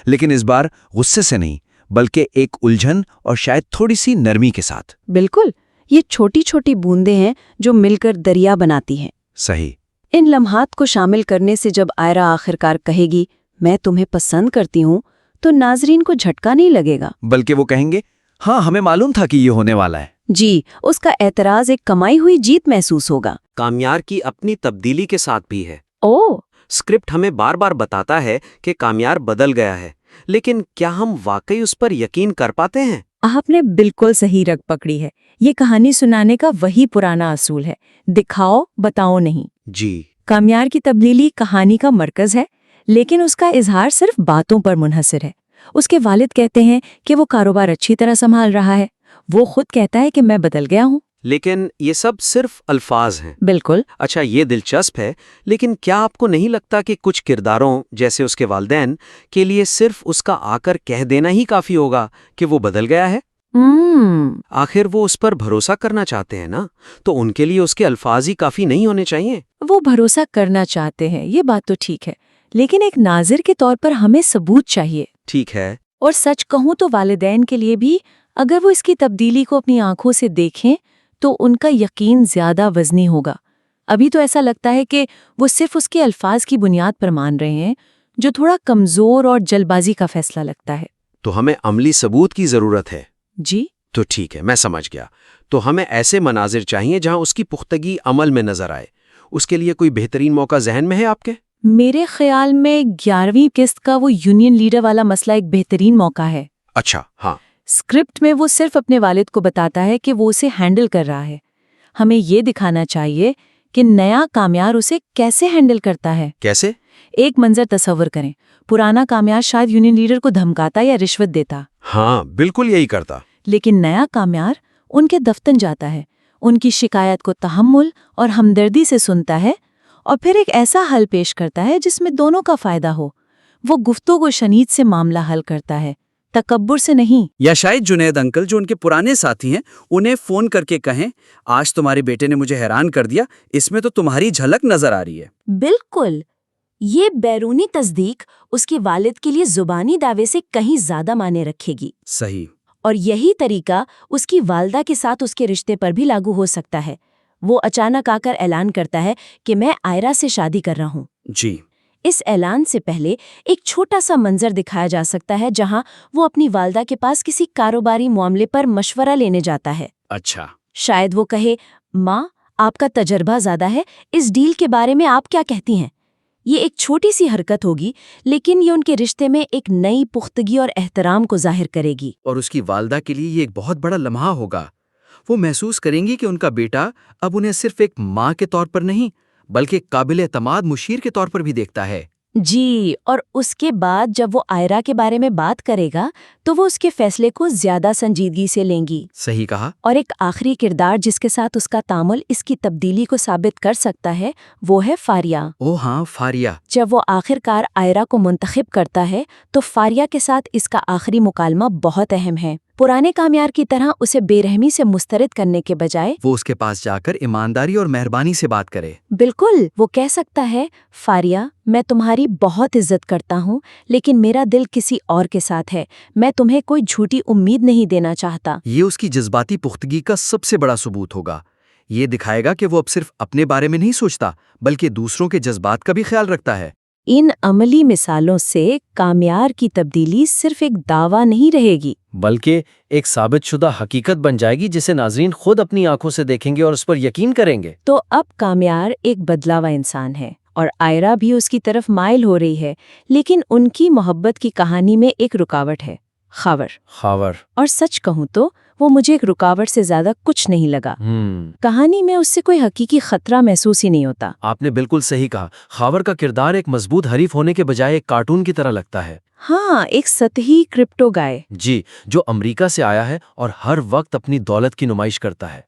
لیکن اس بار غصے سے نہیں بلکہ ایک الجھن اور شاید تھوڑی سی نرمی کے ساتھ۔ بالکل، یہ چھوٹی چھوٹی بوندیں ہیں جو مل کر دریا بناتی ہیں۔ صحیح۔ ان لمحات کو شامل کرنے سے جب آئرہ آخرکار کہے گی میں تمہیں پسند کرتی ہوں تو ناظرین کو جھٹکا نہیں لگے گا، بلکہ وہ کہیں گے ہاں ہمیں معلوم تھا کہ یہ ہونے والا ہے۔ جی، اس کا اعتراض ایک کمائی ہوئی جیت محسوس ہوگا۔ کامیار کی اپنی تبدیلی کے ساتھ بھی ہے۔ اوہ، اسکرپٹ ہمیں بار بار بتاتا ہے کہ کامیار بدل گیا ہے، لیکن کیا ہم واقعی اس پر یقین کر پاتے ہیں؟ آپ نے بالکل صحیح رگ پکڑی ہے۔ یہ کہانی سنانے کا وہی پرانا اصول ہے، دکھاؤ بتاؤ نہیں۔ جی، کامیار کی تبدیلی کہانی کا مرکز ہے، لیکن اس کا اظہار صرف باتوں پر منحصر ہے۔ اس کے والد کہتے ہیں کہ وہ کاروبار اچھی طرح سنبھال رہا ہے، وہ خود کہتا ہے کہ میں بدل گیا ہوں۔ لیکن یہ سب صرف الفاظ ہیں۔ بالکل۔ اچھا، یہ دلچسپ ہے، لیکن کیا آپ کو نہیں لگتا کہ کچھ کرداروں جیسے اس کے والدین کے لیے صرف اس کا آ کر کہہ دینا ہی کافی ہوگا کہ وہ بدل گیا ہے؟ آخر وہ اس پر بھروسہ کرنا چاہتے ہیں نا، تو ان کے لیے اس کے الفاظ ہی کافی نہیں ہونے چاہیے؟ وہ بھروسہ کرنا چاہتے ہیں، یہ بات تو ٹھیک ہے، لیکن ایک ناظر کے طور پر ہمیں ثبوت چاہیے۔ ٹھیک ہے۔ اور سچ کہوں تو والدین کے لیے بھی اگر وہ اس کی تبدیلی کو اپنی آنکھوں سے دیکھیں تو ان کا یقین زیادہ وزنی ہوگا۔ ابھی تو ایسا لگتا ہے کہ وہ صرف اس کے الفاظ کی بنیاد پر مان رہے ہیں، جو تھوڑا کمزور اور جلد بازی کا فیصلہ لگتا ہے۔ تو ہمیں عملی ثبوت کی ضرورت ہے۔ جی، تو ٹھیک ہے، میں سمجھ گیا۔ تو ہمیں ایسے مناظر چاہیے جہاں اس کی پختگی عمل میں نظر آئے۔ اس کے لیے کوئی بہترین موقع ذہن میں ہے آپ کے؟ میرے خیال میں 11ویں قسط کا وہ یونین لیڈر والا مسئلہ ایک بہترین موقع ہے۔ اچھا، ہاں۔ اسکرپٹ میں وہ صرف اپنے والد کو بتاتا ہے کہ وہ اسے ہینڈل کر رہا ہے۔ ہمیں یہ دکھانا چاہیے کہ نیا کامیار اسے کیسے ہینڈل کرتا ہے۔ کیسے؟ ایک منظر تصور کریں، پرانا کامیار شاید یونین لیڈر کو دھمکاتا یا رشوت دیتا، ہاں، بالکل یہی کرتا۔ لیکن نیا کامیار ان کے دفتر جاتا ہے، ان کی شکایت کو تحمل اور ہمدردی سے سنتا ہے اور پھر ایک ایسا حل پیش کرتا ہے جس میں دونوں کا فائدہ ہو۔ وہ گفتگو شنید سے معاملہ حل کرتا ہے، تکبر سے نہیں۔ یا شاید جنید انکل جو ان کے پرانے ساتھی ہیں انہیں فون کر کے کہیں آج تمہارے بیٹے نے مجھے حیران کر دیا، اس میں تو تمہاری جھلک نظر آ رہی ہے۔ بالکل، یہ بیرونی تصدیق اس کے والد کے لیے زبانی دعوے سے کہیں زیادہ معنی رکھے گی۔ صحیح۔ اور یہی طریقہ اس کی والدہ کے ساتھ اس کے رشتے پر بھی لاگو ہو سکتا ہے۔ وہ اچانک آ کر اعلان کرتا ہے کہ میں آئرہ سے شادی کر رہا ہوں۔ جی۔ اس اعلان سے پہلے ایک چھوٹا سا منظر دکھایا جا سکتا ہے جہاں وہ اپنی والدہ کے پاس کسی کاروباری معاملے پر مشورہ لینے جاتا ہے۔ اچھا۔ شاید وہ کہے، ماں، آپ کا تجربہ زیادہ ہے، اس ڈیل کے بارے میں آپ کیا کہتی ہیں؟ یہ ایک چھوٹی سی حرکت ہوگی، لیکن یہ ان کے رشتے میں ایک نئی پختگی اور احترام کو ظاہر کرے گی۔ اور اس کی والدہ کے لیے یہ ایک بہت بڑا لمحہ ہوگا۔ وہ محسوس کریں گی کہ ان کا بیٹا اب انہیں صرف ایک ماں کے طور پر نہیں بلکہ قابل اعتماد مشیر کے طور پر بھی دیکھتا ہے۔ جی، اور اس کے بعد جب وہ آئرا کے بارے میں بات کرے گا تو وہ اس کے فیصلے کو زیادہ سنجیدگی سے لیں گی. صحیح کہا. اور ایک آخری کردار جس کے ساتھ اس کا تعامل اس کی تبدیلی کو ثابت کر سکتا ہے وہ ہے فاریا. او ہاں، فاریا. جب وہ آخر کار آئرا کو منتخب کرتا ہے تو فاریا کے ساتھ اس کا آخری مکالمہ بہت اہم ہے. پرانے کامیار کی طرح اسے بے رحمی سے مسترد کرنے کے بجائے وہ اس کے پاس جا کر ایمانداری اور مہربانی سے بات کرے. بالکل وہ کہہ سکتا ہے، فاریا میں تمہاری بہت عزت کرتا ہوں لیکن میرا دل کسی اور کے ساتھ ہے. میں تمہیں کوئی جھوٹی امید نہیں دینا چاہتا. یہ اس کی جذباتی پختگی کا سب سے بڑا ثبوت ہوگا. یہ دکھائے گا کہ وہ اب صرف اپنے بارے میں نہیں سوچتا بلکہ دوسروں کے جذبات کا بھی خیال رکھتا ہے. ان عملی مثالوں سے کامیار کی تبدیلی صرف ایک دعویٰ نہیں رہے گی بلکہ ایک ثابت شدہ حقیقت بن جائے گی جسے ناظرین خود اپنی آنکھوں سے دیکھیں گے اور اس پر یقین کریں گے. تو اب کامیار ایک بدلا ہوا انسان ہے اور آئرا بھی اس کی طرف مائل ہو رہی ہے، لیکن ان کی محبت کی کہانی میں ایک رکاوٹ ہے، خاور. اور سچ کہوں تو وہ مجھے ایک رکاوٹ سے زیادہ کچھ نہیں لگا. کہانی میں اس سے کوئی حقیقی خطرہ محسوس ہی نہیں ہوتا. آپ نے بالکل صحیح کہا. خاور کا کردار ایک مضبوط حریف ہونے کے بجائے ایک کارٹون کی طرح لگتا ہے. ہاں، ایک سطحی کرپٹو گائے. جی، جو امریکہ سے آیا ہے اور ہر وقت اپنی دولت کی نمائش کرتا ہے.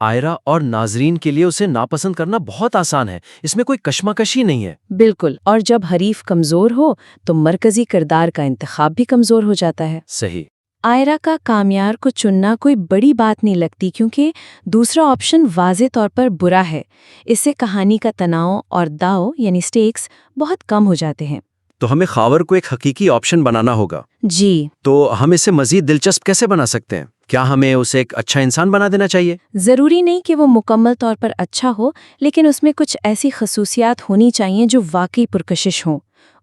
آئرا اور ناظرین کے لیے اسے ناپسند کرنا بہت آسان ہے. اس میں کوئی کشمکشی نہیں ہے. بالکل. اور جب حریف کمزور ہو تو مرکزی کردار کا انتخاب بھی کمزور ہو جاتا ہے. صحیح. آئرا کا کامیار کو چننا کوئی بڑی بات نہیں لگتی کیونکہ دوسرا آپشن واضح طور پر برا ہے. اس سے کہانی کا تناؤ اور داؤ یعنی سٹیکس بہت کم ہو جاتے ہیں. تو ہمیں خاور کو ایک حقیقی آپشن بنانا ہوگا. جی. تو ہم اسے مزید دلچسپ کیسے بنا سکتے ہیں؟ کیا ہمیں اسے ایک اچھا انسان بنا دینا چاہیے؟ ضروری نہیں کہ وہ مکمل طور پر اچھا ہو، لیکن اس میں کچھ ایسی خصوصیات ہونی چاہیے جو واقعی پرکشش ہوں.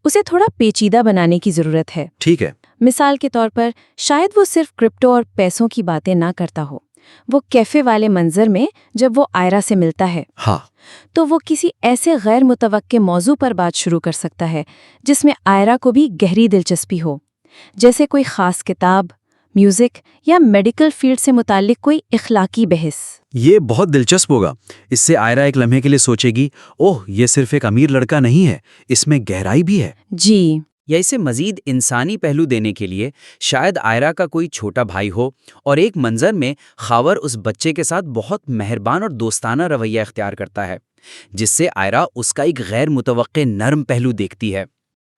اسے تھوڑا پیچیدہ بنانے کی ضرورت ہے. ٹھیک ہے. مثال کے طور پر شاید وہ صرف کرپٹو اور پیسوں کی باتیں نہ کرتا ہو. وہ کیفے والے منظر میں جب وہ آئرا سے ملتا ہے ہاں، تو وہ کسی ایسے غیر متوقع موضوع پر بات شروع کر سکتا ہے جس میں آئرا کو بھی گہری دلچسپی ہو، جیسے کوئی خاص کتاب، میوزک یا میڈیکل فیلڈ سے متعلق کوئی اخلاقی بحث. یہ بہت دلچسپ ہوگا. اس سے آئرا ایک لمحے کے لیے سوچے گی، اوہ یہ صرف ایک امیر لڑکا نہیں ہے، اس میں گہرائی بھی ہے. جی. یا اسے مزید انسانی پہلو دینے کے لیے شاید آئرا کا کوئی چھوٹا بھائی ہو اور ایک منظر میں خاور اس بچے کے ساتھ بہت مہربان اور دوستانہ رویہ اختیار کرتا ہے، جس سے آئرا اس کا ایک غیر متوقع نرم پہلو دیکھتی ہے.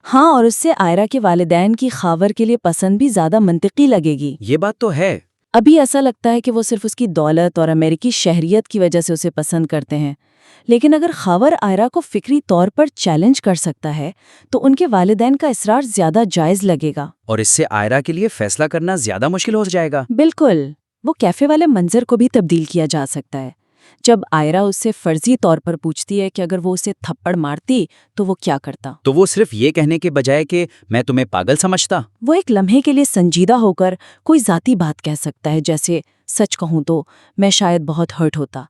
ہاں، اور اس سے آئرا کے والدین کی خاور کے لیے پسند بھی زیادہ منطقی لگے گی. یہ بات تو ہے. ابھی ایسا لگتا ہے کہ وہ صرف اس کی دولت اور امریکی شہریت کی وجہ سے اسے پسند کرتے ہیں، لیکن اگر خاور آئرا کو فکری طور پر چیلنج کر سکتا ہے تو ان کے والدین کا اصرار زیادہ جائز لگے گا. اور اس سے آئرا کے لیے فیصلہ کرنا زیادہ مشکل ہو جائے گا. بالکل. وہ کیفے والے منظر کو بھی تبدیل کیا جا سکتا ہے. جب آئرا اس سے فرضی طور پر پوچھتی ہے کہ اگر وہ اسے تھپڑ مارتی تو وہ کیا کرتا، تو وہ صرف یہ کہنے کے بجائے کہ میں تمہیں پاگل سمجھتا، وہ ایک لمحے کے لیے سنجیدہ ہو کر کوئی ذاتی بات کہہ سکتا ہے، جیسے سچ کہوں تو میں شاید بہت ہرٹ ہوتا.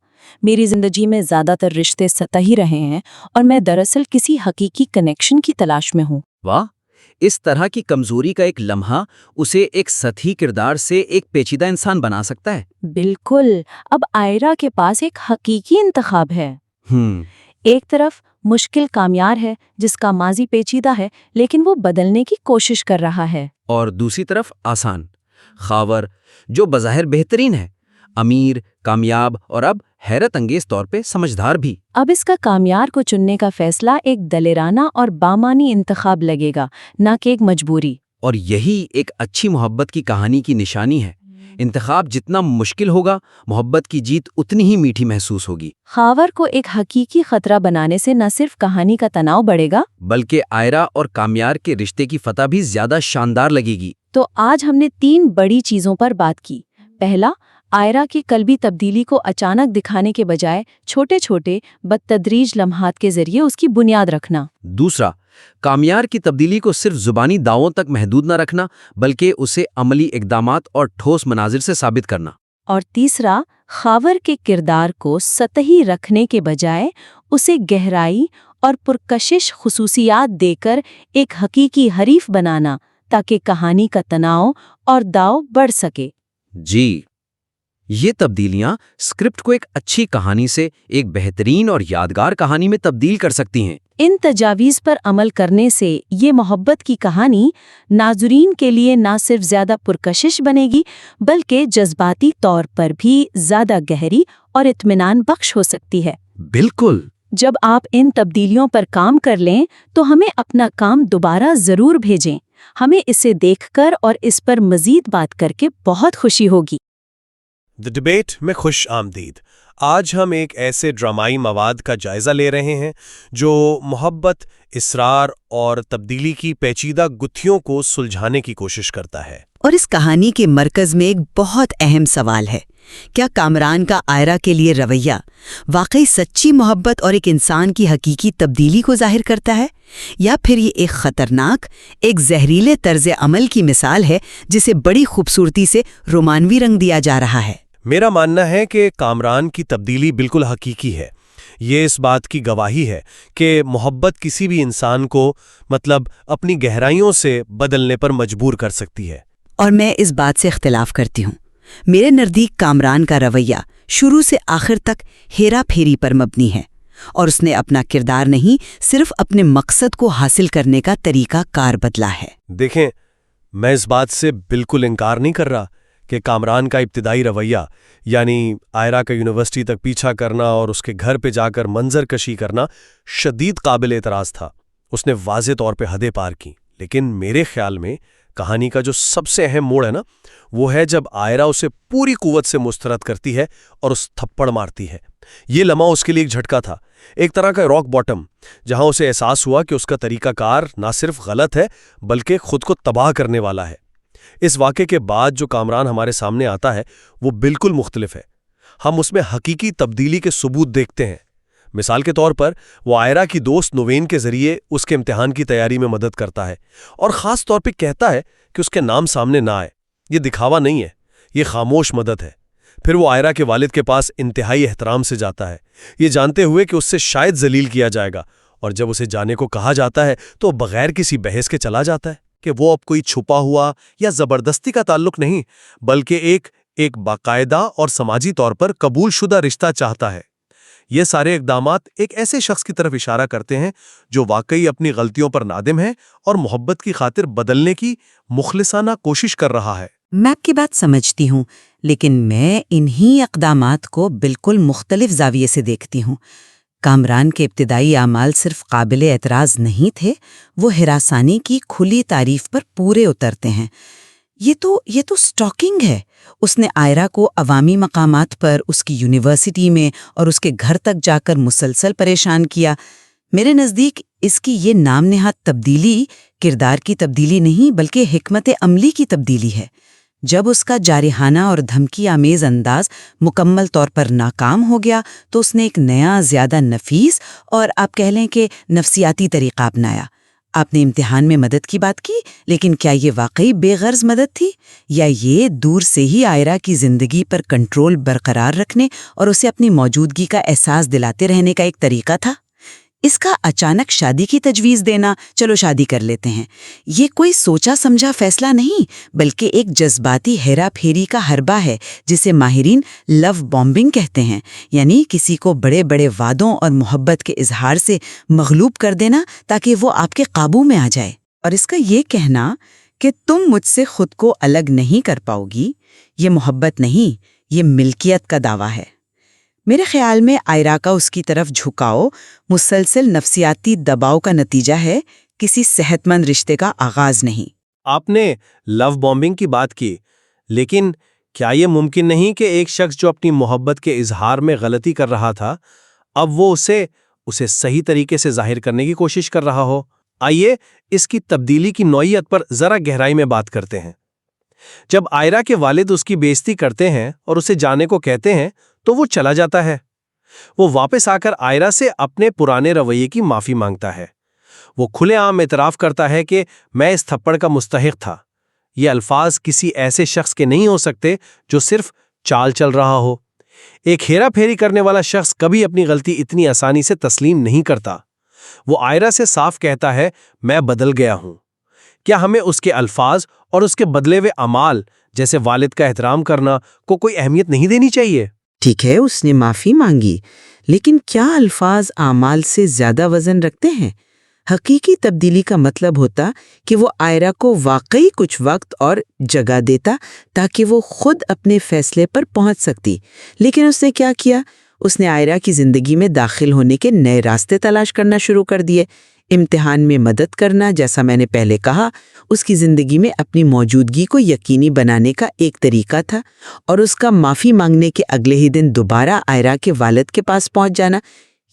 میری زندگی میں زیادہ تر رشتے سطحی رہے ہیں اور میں دراصل کسی حقیقی کنیکشن کی تلاش میں ہوں. واہ، اس طرح کی کمزوری کا ایک لمحہ اسے ایک سطحی کردار سے ایک پیچیدہ انسان بنا سکتا ہے. بالکل. اب آئرا کے پاس ایک حقیقی انتخاب ہے. ایک طرف مشکل کامیار ہے جس کا ماضی پیچیدہ ہے لیکن وہ بدلنے کی کوشش کر رہا ہے، اور دوسری طرف آسان خاور جو بظاہر بہترین ہے، امیر، کامیاب اور اب حیرت انگیز طور پہ سمجھدار بھی. اب اس کا کامیار کو چننے کا فیصلہ ایک دلیرانہ اور بامانی انتخاب لگے گا، نہ کہ ایک مجبوری. اور یہی ایک اچھی محبت کی کہانی کی نشانی ہے. انتخاب جتنا مشکل ہوگا، محبت کی جیت اتنی ہی میٹھی محسوس ہوگی. خاور کو ایک حقیقی خطرہ بنانے سے نہ صرف کہانی کا تناؤ بڑھے گا بلکہ آئرا اور کامیار کے رشتے کی فتح بھی زیادہ شاندار لگے گی. تو آج ہم نے 3 بڑی چیزوں پر بات کی. پہلا، آئرا کی قلبی تبدیلی کو اچانک دکھانے کے بجائے چھوٹے چھوٹے بدتدریج لمحات کے ذریعے اس کی بنیاد رکھنا. دوسرا، کامیار کی تبدیلی کو صرف زبانی دعووں تک محدود نہ رکھنا بلکہ اسے عملی اقدامات اور ٹھوس مناظر سے ثابت کرنا. اور تیسرا، خاور کے کردار کو سطحی رکھنے کے بجائے اسے گہرائی اور پرکشش خصوصیات دے کر ایک حقیقی حریف بنانا تاکہ کہانی کا تناؤ اور داؤ بڑھ سکے. جی، یہ تبدیلیاں اسکرپٹ کو ایک اچھی کہانی سے ایک بہترین اور یادگار کہانی میں تبدیل کر سکتی ہیں. ان تجاویز پر عمل کرنے سے یہ محبت کی کہانی ناظرین کے لیے نہ صرف زیادہ پرکشش بنے گی بلکہ جذباتی طور پر بھی زیادہ گہری اور اطمینان بخش ہو سکتی ہے۔ بالکل۔ جب آپ ان تبدیلیوں پر کام کر لیں تو ہمیں اپنا کام دوبارہ ضرور بھیجیں۔ ہمیں اسے دیکھ کر اور اس پر مزید بات کر کے بہت خوشی ہوگی۔ دی ڈیبیٹ میں خوش آمدید۔ آج ہم ایک ایسے ڈرامائی مواد کا جائزہ لے رہے ہیں جو محبت، اصرار اور تبدیلی کی پیچیدہ گتھیوں کو سلجھانے کی کوشش کرتا ہے۔ اور اس کہانی کے مرکز میں ایک بہت اہم سوال ہے، کیا کامران کا آئرہ کے لیے رویہ واقعی سچی محبت اور ایک انسان کی حقیقی تبدیلی کو ظاہر کرتا ہے، یا پھر یہ ایک خطرناک، ایک زہریلے طرز عمل کی مثال ہے جسے بڑی خوبصورتی سے رومانوی رنگ دیا جا رہا ہے؟ میرا ماننا ہے کہ کامران کی تبدیلی بالکل حقیقی ہے۔ یہ اس بات کی گواہی ہے کہ محبت کسی بھی انسان کو اپنی گہرائیوں سے بدلنے پر مجبور کر سکتی ہے۔ اور میں اس بات سے اختلاف کرتی ہوں۔ میرے نزدیک کامران کا رویہ شروع سے آخر تک ہیرا پھیری پر مبنی ہے، اور اس نے اپنا کردار نہیں، صرف اپنے مقصد کو حاصل کرنے کا طریقہ کار بدلا ہے۔ دیکھیں، میں اس بات سے بالکل انکار نہیں کر رہا کہ کامران کا ابتدائی رویہ، یعنی آئرہ کا یونیورسٹی تک پیچھا کرنا اور اس کے گھر پہ جا کر منظر کشی کرنا، شدید قابل اعتراض تھا۔ اس نے واضح طور پہ حدیں پار کی۔ لیکن میرے خیال میں کہانی کا جو سب سے اہم موڑ ہے نا، وہ ہے جب آئرہ اسے پوری قوت سے مسترد کرتی ہے اور اس تھپڑ مارتی ہے۔ یہ لمحہ اس کے لیے ایک جھٹکا تھا، ایک طرح کا راک باٹم، جہاں اسے احساس ہوا کہ اس کا طریقہ کار نہ صرف غلط ہے بلکہ خود کو تباہ کرنے والا ہے۔ اس واقعے کے بعد جو کامران ہمارے سامنے آتا ہے وہ بالکل مختلف ہے۔ ہم اس میں حقیقی تبدیلی کے ثبوت دیکھتے ہیں۔ مثال کے طور پر وہ آئرہ کی دوست نوین کے ذریعے اس کے امتحان کی تیاری میں مدد کرتا ہے، اور خاص طور پہ کہتا ہے کہ اس کے نام سامنے نہ آئے۔ یہ دکھاوا نہیں ہے، یہ خاموش مدد ہے۔ پھر وہ آئرہ کے والد کے پاس انتہائی احترام سے جاتا ہے، یہ جانتے ہوئے کہ اس سے شاید ذلیل کیا جائے گا، اور جب اسے جانے کو کہا جاتا ہے تو بغیر کسی بحث کے چلا جاتا ہے کہ وہ اب کوئی چھپا ہوا یا زبردستی کا تعلق نہیں، بلکہ ایک باقاعدہ اور سماجی طور پر قبول شدہ رشتہ چاہتا ہے۔ یہ سارے اقدامات ایک ایسے شخص کی طرف اشارہ کرتے ہیں جو واقعی اپنی غلطیوں پر نادم ہے اور محبت کی خاطر بدلنے کی مخلصانہ کوشش کر رہا ہے۔ میں آپ کی بات سمجھتی ہوں، لیکن میں انہی اقدامات کو بالکل مختلف زاویے سے دیکھتی ہوں۔ کامران کے ابتدائی اعمال صرف قابل اعتراض نہیں تھے، وہ ہراسانی کی کھلی تعریف پر پورے اترتے ہیں۔ یہ تو سٹاکنگ ہے۔ اس نے آئرہ کو عوامی مقامات پر، اس کی یونیورسٹی میں اور اس کے گھر تک جا کر مسلسل پریشان کیا۔ میرے نزدیک اس کی یہ نام نہاد تبدیلی کردار کی تبدیلی نہیں بلکہ حکمت عملی کی تبدیلی ہے۔ جب اس کا جارحانہ اور دھمکی آمیز انداز مکمل طور پر ناکام ہو گیا تو اس نے ایک نیا، زیادہ نفیس اور آپ کہہ لیں کہ نفسیاتی طریقہ اپنایا۔ آپ نے امتحان میں مدد کی بات کی، لیکن کیا یہ واقعی بے غرض مدد تھی، یا یہ دور سے ہی آئرہ کی زندگی پر کنٹرول برقرار رکھنے اور اسے اپنی موجودگی کا احساس دلاتے رہنے کا ایک طریقہ تھا؟ اس کا اچانک شادی کی تجویز دینا، چلو شادی کر لیتے ہیں، یہ کوئی سوچا سمجھا فیصلہ نہیں بلکہ ایک جذباتی ہیرا پھیری کا حربہ ہے جسے ماہرین لو بومبنگ کہتے ہیں، یعنی کسی کو بڑے بڑے وعدوں اور محبت کے اظہار سے مغلوب کر دینا تاکہ وہ آپ کے قابو میں آ جائے۔ اور اس کا یہ کہنا کہ تم مجھ سے خود کو الگ نہیں کر پاؤ گی، یہ محبت نہیں، یہ ملکیت کا دعویٰ ہے۔ میرے خیال میں آئرہ کا اس کی طرف جھکاؤ مسلسل نفسیاتی دباؤ کا نتیجہ ہے، کسی صحت مند رشتے کا آغاز نہیں۔ آپ نے لو بومبنگ کی بات کی، لیکن کیا یہ ممکن نہیں کہ ایک شخص جو اپنی محبت کے اظہار میں غلطی کر رہا تھا، اب وہ اسے صحیح طریقے سے ظاہر کرنے کی کوشش کر رہا ہو؟ آئیے اس کی تبدیلی کی نوعیت پر ذرا گہرائی میں بات کرتے ہیں۔ جب آئرہ کے والد اس کی بے عزتی کرتے ہیں اور اسے جانے کو کہتے ہیں تو وہ چلا جاتا ہے۔ وہ واپس آ کر آئرہ سے اپنے پرانے رویے کی معافی مانگتا ہے۔ وہ کھلے عام اعتراف کرتا ہے کہ میں اس تھپڑ کا مستحق تھا۔ یہ الفاظ کسی ایسے شخص کے نہیں ہو سکتے جو صرف چال چل رہا ہو۔ ایک ہیرا پھیری کرنے والا شخص کبھی اپنی غلطی اتنی آسانی سے تسلیم نہیں کرتا۔ وہ آئرہ سے صاف کہتا ہے، میں بدل گیا ہوں۔ کیا ہمیں اس کے الفاظ اور اس کے بدلے ہوئے اعمال جیسے والد کا احترام کرنا کو کوئی اہمیت نہیں دینی چاہیے؟ ٹھیک ہے اس نے معافی مانگی، لیکن کیا الفاظ اعمال سے زیادہ وزن رکھتے ہیں؟ حقیقی تبدیلی کا مطلب ہوتا کہ وہ آئرا کو واقعی کچھ وقت اور جگہ دیتا تاکہ وہ خود اپنے فیصلے پر پہنچ سکتی، لیکن اس نے کیا کیا؟ اس نے آئرا کی زندگی میں داخل ہونے کے نئے راستے تلاش کرنا شروع کر دیے۔ امتحان میں مدد کرنا، جیسا میں نے پہلے کہا، اس کی زندگی میں اپنی موجودگی کو یقینی بنانے کا ایک طریقہ تھا، اور اس کا معافی مانگنے کے اگلے ہی دن دوبارہ آئرا کے والد کے پاس پہنچ جانا،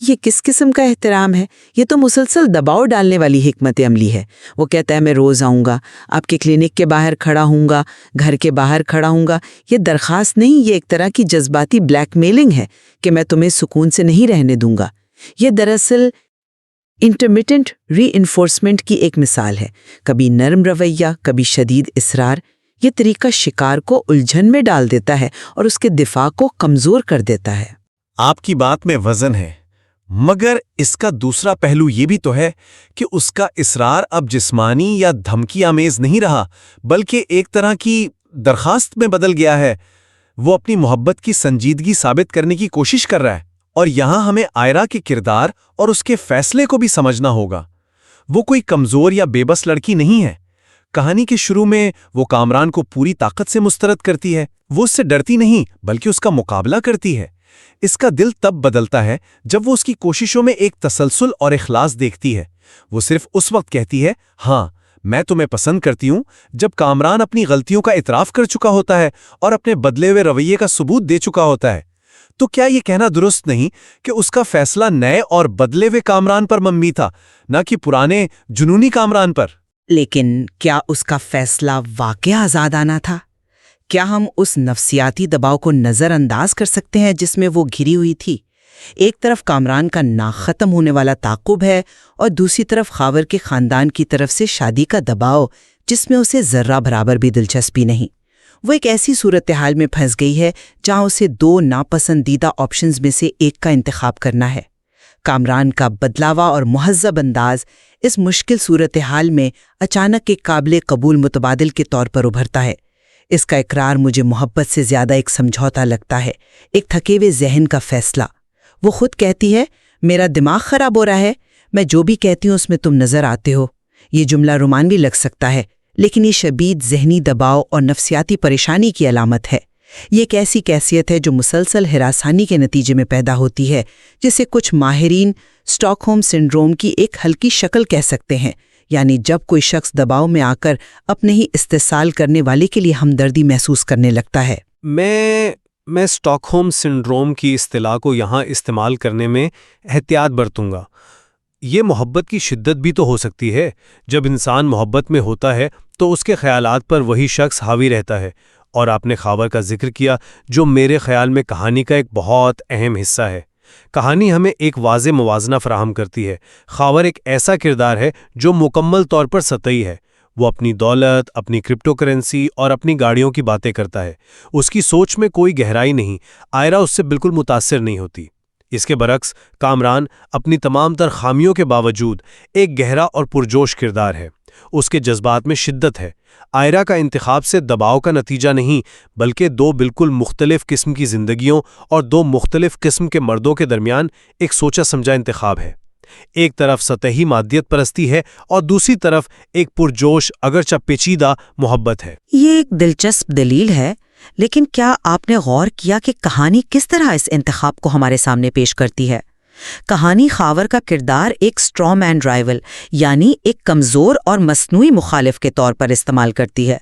یہ کس قسم کا احترام ہے؟ یہ تو مسلسل دباؤ ڈالنے والی حکمت عملی ہے۔ وہ کہتا ہے میں روز آؤں گا، آپ کے کلینک کے باہر کھڑا ہوں گا، گھر کے باہر کھڑا ہوں گا۔ یہ درخواست نہیں، یہ ایک طرح کی جذباتی بلیک میلنگ ہے کہ میں تمہیں سکون سے نہیں رہنے دوں گا۔ یہ دراصل انٹرمیٹنٹ ری انفورسمنٹ کی ایک مثال ہے، کبھی نرم رویہ، کبھی شدید اصرار۔ یہ طریقہ شکار کو الجھن میں ڈال دیتا ہے اور اس کے دفاع کو کمزور کر دیتا ہے۔ آپ کی بات میں وزن ہے، مگر اس کا دوسرا پہلو یہ بھی تو ہے کہ اس کا اصرار اب جسمانی یا دھمکی آمیز نہیں رہا، بلکہ ایک طرح کی درخواست میں بدل گیا ہے۔ وہ اپنی محبت کی سنجیدگی ثابت کرنے کی کوشش کر رہا ہے، اور یہاں ہمیں آئرا کے کردار اور اس کے فیصلے کو بھی سمجھنا ہوگا۔ وہ کوئی کمزور یا بے بس لڑکی نہیں ہے۔ کہانی کے شروع میں وہ کامران کو پوری طاقت سے مسترد کرتی ہے، وہ اس سے ڈرتی نہیں بلکہ اس کا مقابلہ کرتی ہے۔ اس کا دل تب بدلتا ہے جب وہ اس کی کوششوں میں ایک تسلسل اور اخلاص دیکھتی ہے۔ وہ صرف اس وقت کہتی ہے ہاں میں تمہیں پسند کرتی ہوں جب کامران اپنی غلطیوں کا اعتراف کر چکا ہوتا ہے اور اپنے بدلے ہوئے رویے کا ثبوت دے چکا ہوتا ہے۔ تو کیا یہ کہنا درست نہیں کہ اس کا فیصلہ نئے اور بدلے ہوئے کامران پر مبنی تھا، نہ کہ پرانے جنونی کامران پر؟ لیکن کیا اس کا فیصلہ واقعی آزادانہ تھا؟ کیا ہم اس نفسیاتی دباؤ کو نظر انداز کر سکتے ہیں جس میں وہ گھری ہوئی تھی؟ ایک طرف کامران کا ناختم ہونے والا تعاقب ہے، اور دوسری طرف خاور کے خاندان کی طرف سے شادی کا دباؤ جس میں اسے ذرہ برابر بھی دلچسپی نہیں۔ وہ ایک ایسی صورتحال میں پھنس گئی ہے جہاں اسے دو ناپسندیدہ آپشنز میں سے ایک کا انتخاب کرنا ہے۔ کامران کا بدلاوا اور مہذب انداز اس مشکل صورتحال میں اچانک ایک قابل قبول متبادل کے طور پر ابھرتا ہے۔ اس کا اقرار مجھے محبت سے زیادہ ایک سمجھوتا لگتا ہے، ایک تھکے ہوئے ذہن کا فیصلہ۔ وہ خود کہتی ہے میرا دماغ خراب ہو رہا ہے، میں جو بھی کہتی ہوں اس میں تم نظر آتے ہو۔ یہ جملہ رومانوی لگ سکتا ہے، لیکن یہ شدید ذہنی دباؤ اور نفسیاتی پریشانی کی علامت ہے۔ یہ ایک ایسی کیفیت ہے جو مسلسل ہراسانی کے نتیجے میں پیدا ہوتی ہے، جسے کچھ ماہرین اسٹاک ہوم سنڈروم کی ایک ہلکی شکل کہہ سکتے ہیں، یعنی جب کوئی شخص دباؤ میں آ کر اپنے ہی استحصال کرنے والے کے لیے ہمدردی محسوس کرنے لگتا ہے۔ میں اسٹاک ہوم سنڈروم کی اصطلاح کو یہاں استعمال کرنے میں احتیاط برتوں گا۔ یہ محبت کی شدت بھی تو ہو سکتی ہے۔ جب انسان محبت میں ہوتا ہے تو اس کے خیالات پر وہی شخص حاوی رہتا ہے، اور آپ نے خاور کا ذکر کیا جو میرے خیال میں کہانی کا ایک بہت اہم حصہ ہے۔ کہانی ہمیں ایک واضح موازنہ فراہم کرتی ہے۔ خاور ایک ایسا کردار ہے جو مکمل طور پر سطحی ہے۔ وہ اپنی دولت، اپنی کرپٹو کرنسی اور اپنی گاڑیوں کی باتیں کرتا ہے۔ اس کی سوچ میں کوئی گہرائی نہیں۔ آئرا اس سے بالکل متاثر نہیں ہوتی۔ اس کے برعکس کامران اپنی تمام تر خامیوں کے باوجود ایک گہرا اور پرجوش کردار ہے۔ اس کے جذبات میں شدت ہے۔ آئرا کا انتخاب سے دباؤ کا نتیجہ نہیں، بلکہ دو بالکل مختلف قسم کی زندگیوں اور دو مختلف قسم کے مردوں کے درمیان ایک سوچا سمجھا انتخاب ہے۔ ایک طرف سطحی مادیت پرستی ہے اور دوسری طرف ایک پرجوش اگرچہ پیچیدہ محبت ہے۔ یہ ایک دلچسپ دلیل ہے، لیکن کیا آپ نے غور کیا کہ کہانی کس طرح اس انتخاب کو ہمارے سامنے پیش کرتی ہے؟ کہانی خاور کا کردار ایک اسٹرا مین رائیول، یعنی ایک کمزور اور مصنوعی مخالف کے طور پر استعمال کرتی ہے۔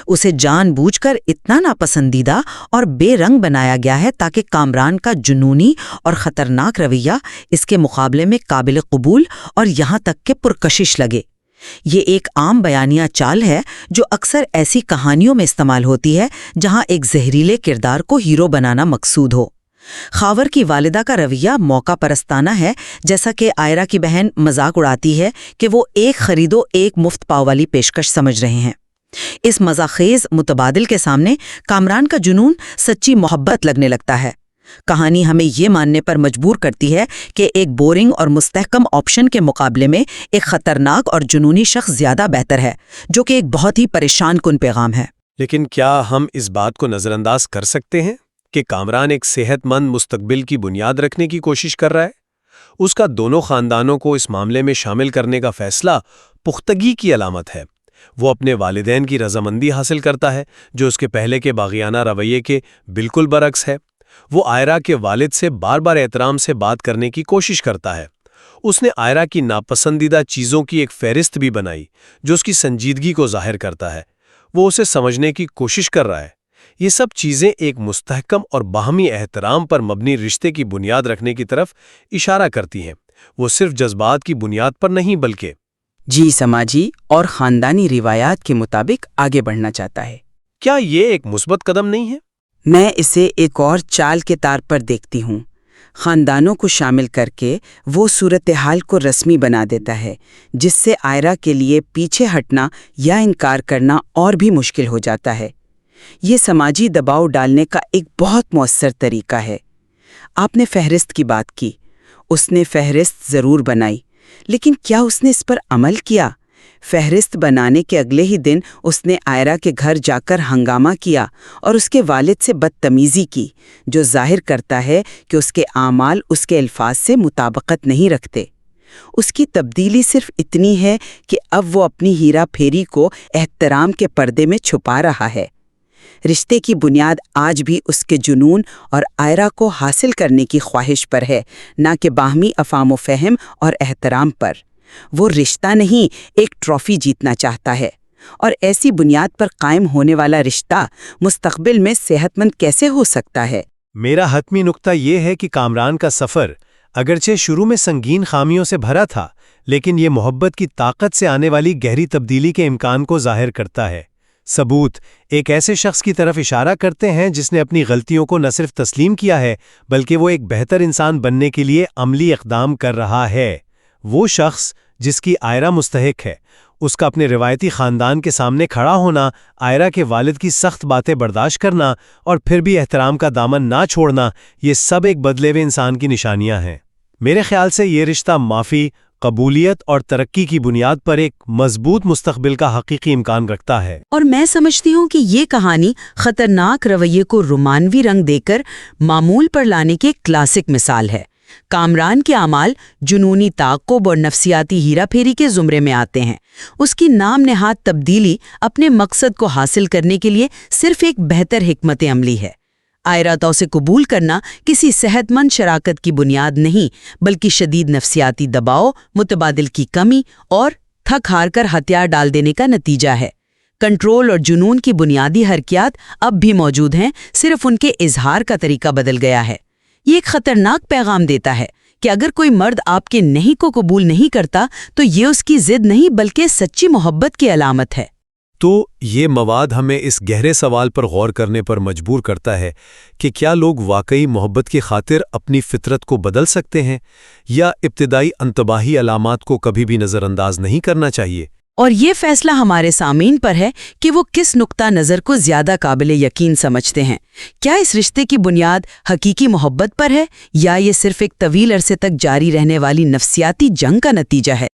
اسے جان بوجھ کر اتنا ناپسندیدہ اور بے رنگ بنایا گیا ہے تاکہ کامران کا جنونی اور خطرناک رویہ اس کے مقابلے میں قابل قبول اور یہاں تک کہ پرکشش لگے۔ یہ ایک عام بیانیہ چال ہے جو اکثر ایسی کہانیوں میں استعمال ہوتی ہے جہاں ایک زہریلے کردار کو ہیرو بنانا مقصود ہو۔ خاور کی والدہ کا رویہ موقع پرستانہ ہے، جیسا کہ آئرا کی بہن مذاق اڑاتی ہے کہ وہ ایک خریدو ایک مفت پاؤ والی پیشکش سمجھ رہے ہیں۔ اس مزاخیز متبادل کے سامنے کامران کا جنون سچی محبت لگنے لگتا ہے۔ کہانی ہمیں یہ ماننے پر مجبور کرتی ہے کہ ایک بورنگ اور مستحکم آپشن کے مقابلے میں ایک خطرناک اور جنونی شخص زیادہ بہتر ہے، جو کہ ایک بہت ہی پریشان کن پیغام ہے۔ لیکن کیا ہم اس بات کو نظر انداز کر سکتے ہیں کہ کامران ایک صحت مند مستقبل کی بنیاد رکھنے کی کوشش کر رہا ہے۔ اس کا دونوں خاندانوں کو اس معاملے میں شامل کرنے کا فیصلہ پختگی کی علامت ہے۔ وہ اپنے والدین کی رضامندی حاصل کرتا ہے، جو اس کے پہلے کے باغیانہ رویے کے بالکل برعکس ہے۔ وہ آئرا کے والد سے بار بار احترام سے بات کرنے کی کوشش کرتا ہے۔ اس نے آئرا کی ناپسندیدہ چیزوں کی ایک فہرست بھی بنائی، جو اس کی سنجیدگی کو ظاہر کرتا ہے۔ وہ اسے سمجھنے کی کوشش کر رہا ہے۔ یہ سب چیزیں ایک مستحکم اور باہمی احترام پر مبنی رشتے کی بنیاد رکھنے کی طرف اشارہ کرتی ہیں۔ وہ صرف جذبات کی بنیاد پر نہیں بلکہ جی سماجی اور خاندانی روایات کے مطابق آگے بڑھنا چاہتا ہے۔ کیا یہ ایک مثبت قدم نہیں ہے؟ میں اسے ایک اور چال کے طور پر دیکھتی ہوں۔ خاندانوں کو شامل کر کے وہ صورتحال کو رسمی بنا دیتا ہے، جس سے آئرا کے لیے پیچھے ہٹنا یا انکار کرنا اور بھی مشکل ہو جاتا ہے۔ یہ سماجی دباؤ ڈالنے کا ایک بہت مؤثر طریقہ ہے۔ آپ نے فہرست کی بات کی۔ اس نے فہرست ضرور بنائی، لیکن کیا اس نے اس پر عمل کیا؟ فہرست بنانے کے اگلے ہی دن اس نے آئرا کے گھر جا کر ہنگامہ کیا اور اس کے والد سے بدتمیزی کی، جو ظاہر کرتا ہے کہ اس کے اعمال اس کے الفاظ سے مطابقت نہیں رکھتے۔ اس کی تبدیلی صرف اتنی ہے کہ اب وہ اپنی ہیرا پھیری کو احترام کے پردے میں چھپا رہا ہے۔ رشتے کی بنیاد آج بھی اس کے جنون اور آئرا کو حاصل کرنے کی خواہش پر ہے، نہ کہ باہمی افہام و فہم اور احترام پر۔ وہ رشتہ نہیں، ایک ٹرافی جیتنا چاہتا ہے۔ اور ایسی بنیاد پر قائم ہونے والا رشتہ مستقبل میں صحت مند کیسے ہو سکتا ہے؟ میرا حتمی نقطہ یہ ہے کہ کامران کا سفر اگرچہ شروع میں سنگین خامیوں سے بھرا تھا، لیکن یہ محبت کی طاقت سے آنے والی گہری تبدیلی کے امکان کو ظاہر کرتا ہے۔ ثبوت ایک ایسے شخص کی طرف اشارہ کرتے ہیں جس نے اپنی غلطیوں کو نہ صرف تسلیم کیا ہے، بلکہ وہ ایک بہتر انسان بننے کے لیے عملی اقدام کر رہا ہے۔ وہ شخص جس کی آئرا مستحق ہے، اس کا اپنے روایتی خاندان کے سامنے کھڑا ہونا، آئرا کے والد کی سخت باتیں برداشت کرنا اور پھر بھی احترام کا دامن نہ چھوڑنا، یہ سب ایک بدلے ہوئے انسان کی نشانیاں ہیں۔ میرے خیال سے یہ رشتہ معافی، قبولیت اور ترقی کی بنیاد پر ایک مضبوط مستقبل کا حقیقی امکان رکھتا ہے۔ اور میں سمجھتی ہوں کہ یہ کہانی خطرناک رویے کو رومانوی رنگ دے کر معمول پر لانے کی ایک کلاسک مثال ہے۔ کامران کے اعمال جنونی تعاقب اور نفسیاتی ہیرا پھیری کے زمرے میں آتے ہیں۔ اس کی نام نہاد تبدیلی اپنے مقصد کو حاصل کرنے کے لیے صرف ایک بہتر حکمت عملی ہے۔ آئرا تو اسے قبول کرنا کسی صحت مند شراکت کی بنیاد نہیں، بلکہ شدید نفسیاتی دباؤ، متبادل کی کمی اور تھک ہار کر ہتھیار ڈال دینے کا نتیجہ ہے۔ کنٹرول اور جنون کی بنیادی حرکیات اب بھی موجود ہیں، صرف ان کے اظہار کا طریقہ بدل گیا ہے۔ یہ ایک خطرناک پیغام دیتا ہے کہ اگر کوئی مرد آپ کے نہیں کو قبول نہیں کرتا تو یہ اس کی ضد نہیں بلکہ سچی محبت کی علامت ہے۔ تو یہ مواد ہمیں اس گہرے سوال پر غور کرنے پر مجبور کرتا ہے کہ کیا لوگ واقعی محبت کی خاطر اپنی فطرت کو بدل سکتے ہیں، یا ابتدائی انتباہی علامات کو کبھی بھی نظر انداز نہیں کرنا چاہیے؟ اور یہ فیصلہ ہمارے سامعین پر ہے کہ وہ کس نقطہ نظر کو زیادہ قابل یقین سمجھتے ہیں۔ کیا اس رشتے کی بنیاد حقیقی محبت پر ہے، یا یہ صرف ایک طویل عرصے تک جاری رہنے والی نفسیاتی جنگ کا نتیجہ ہے؟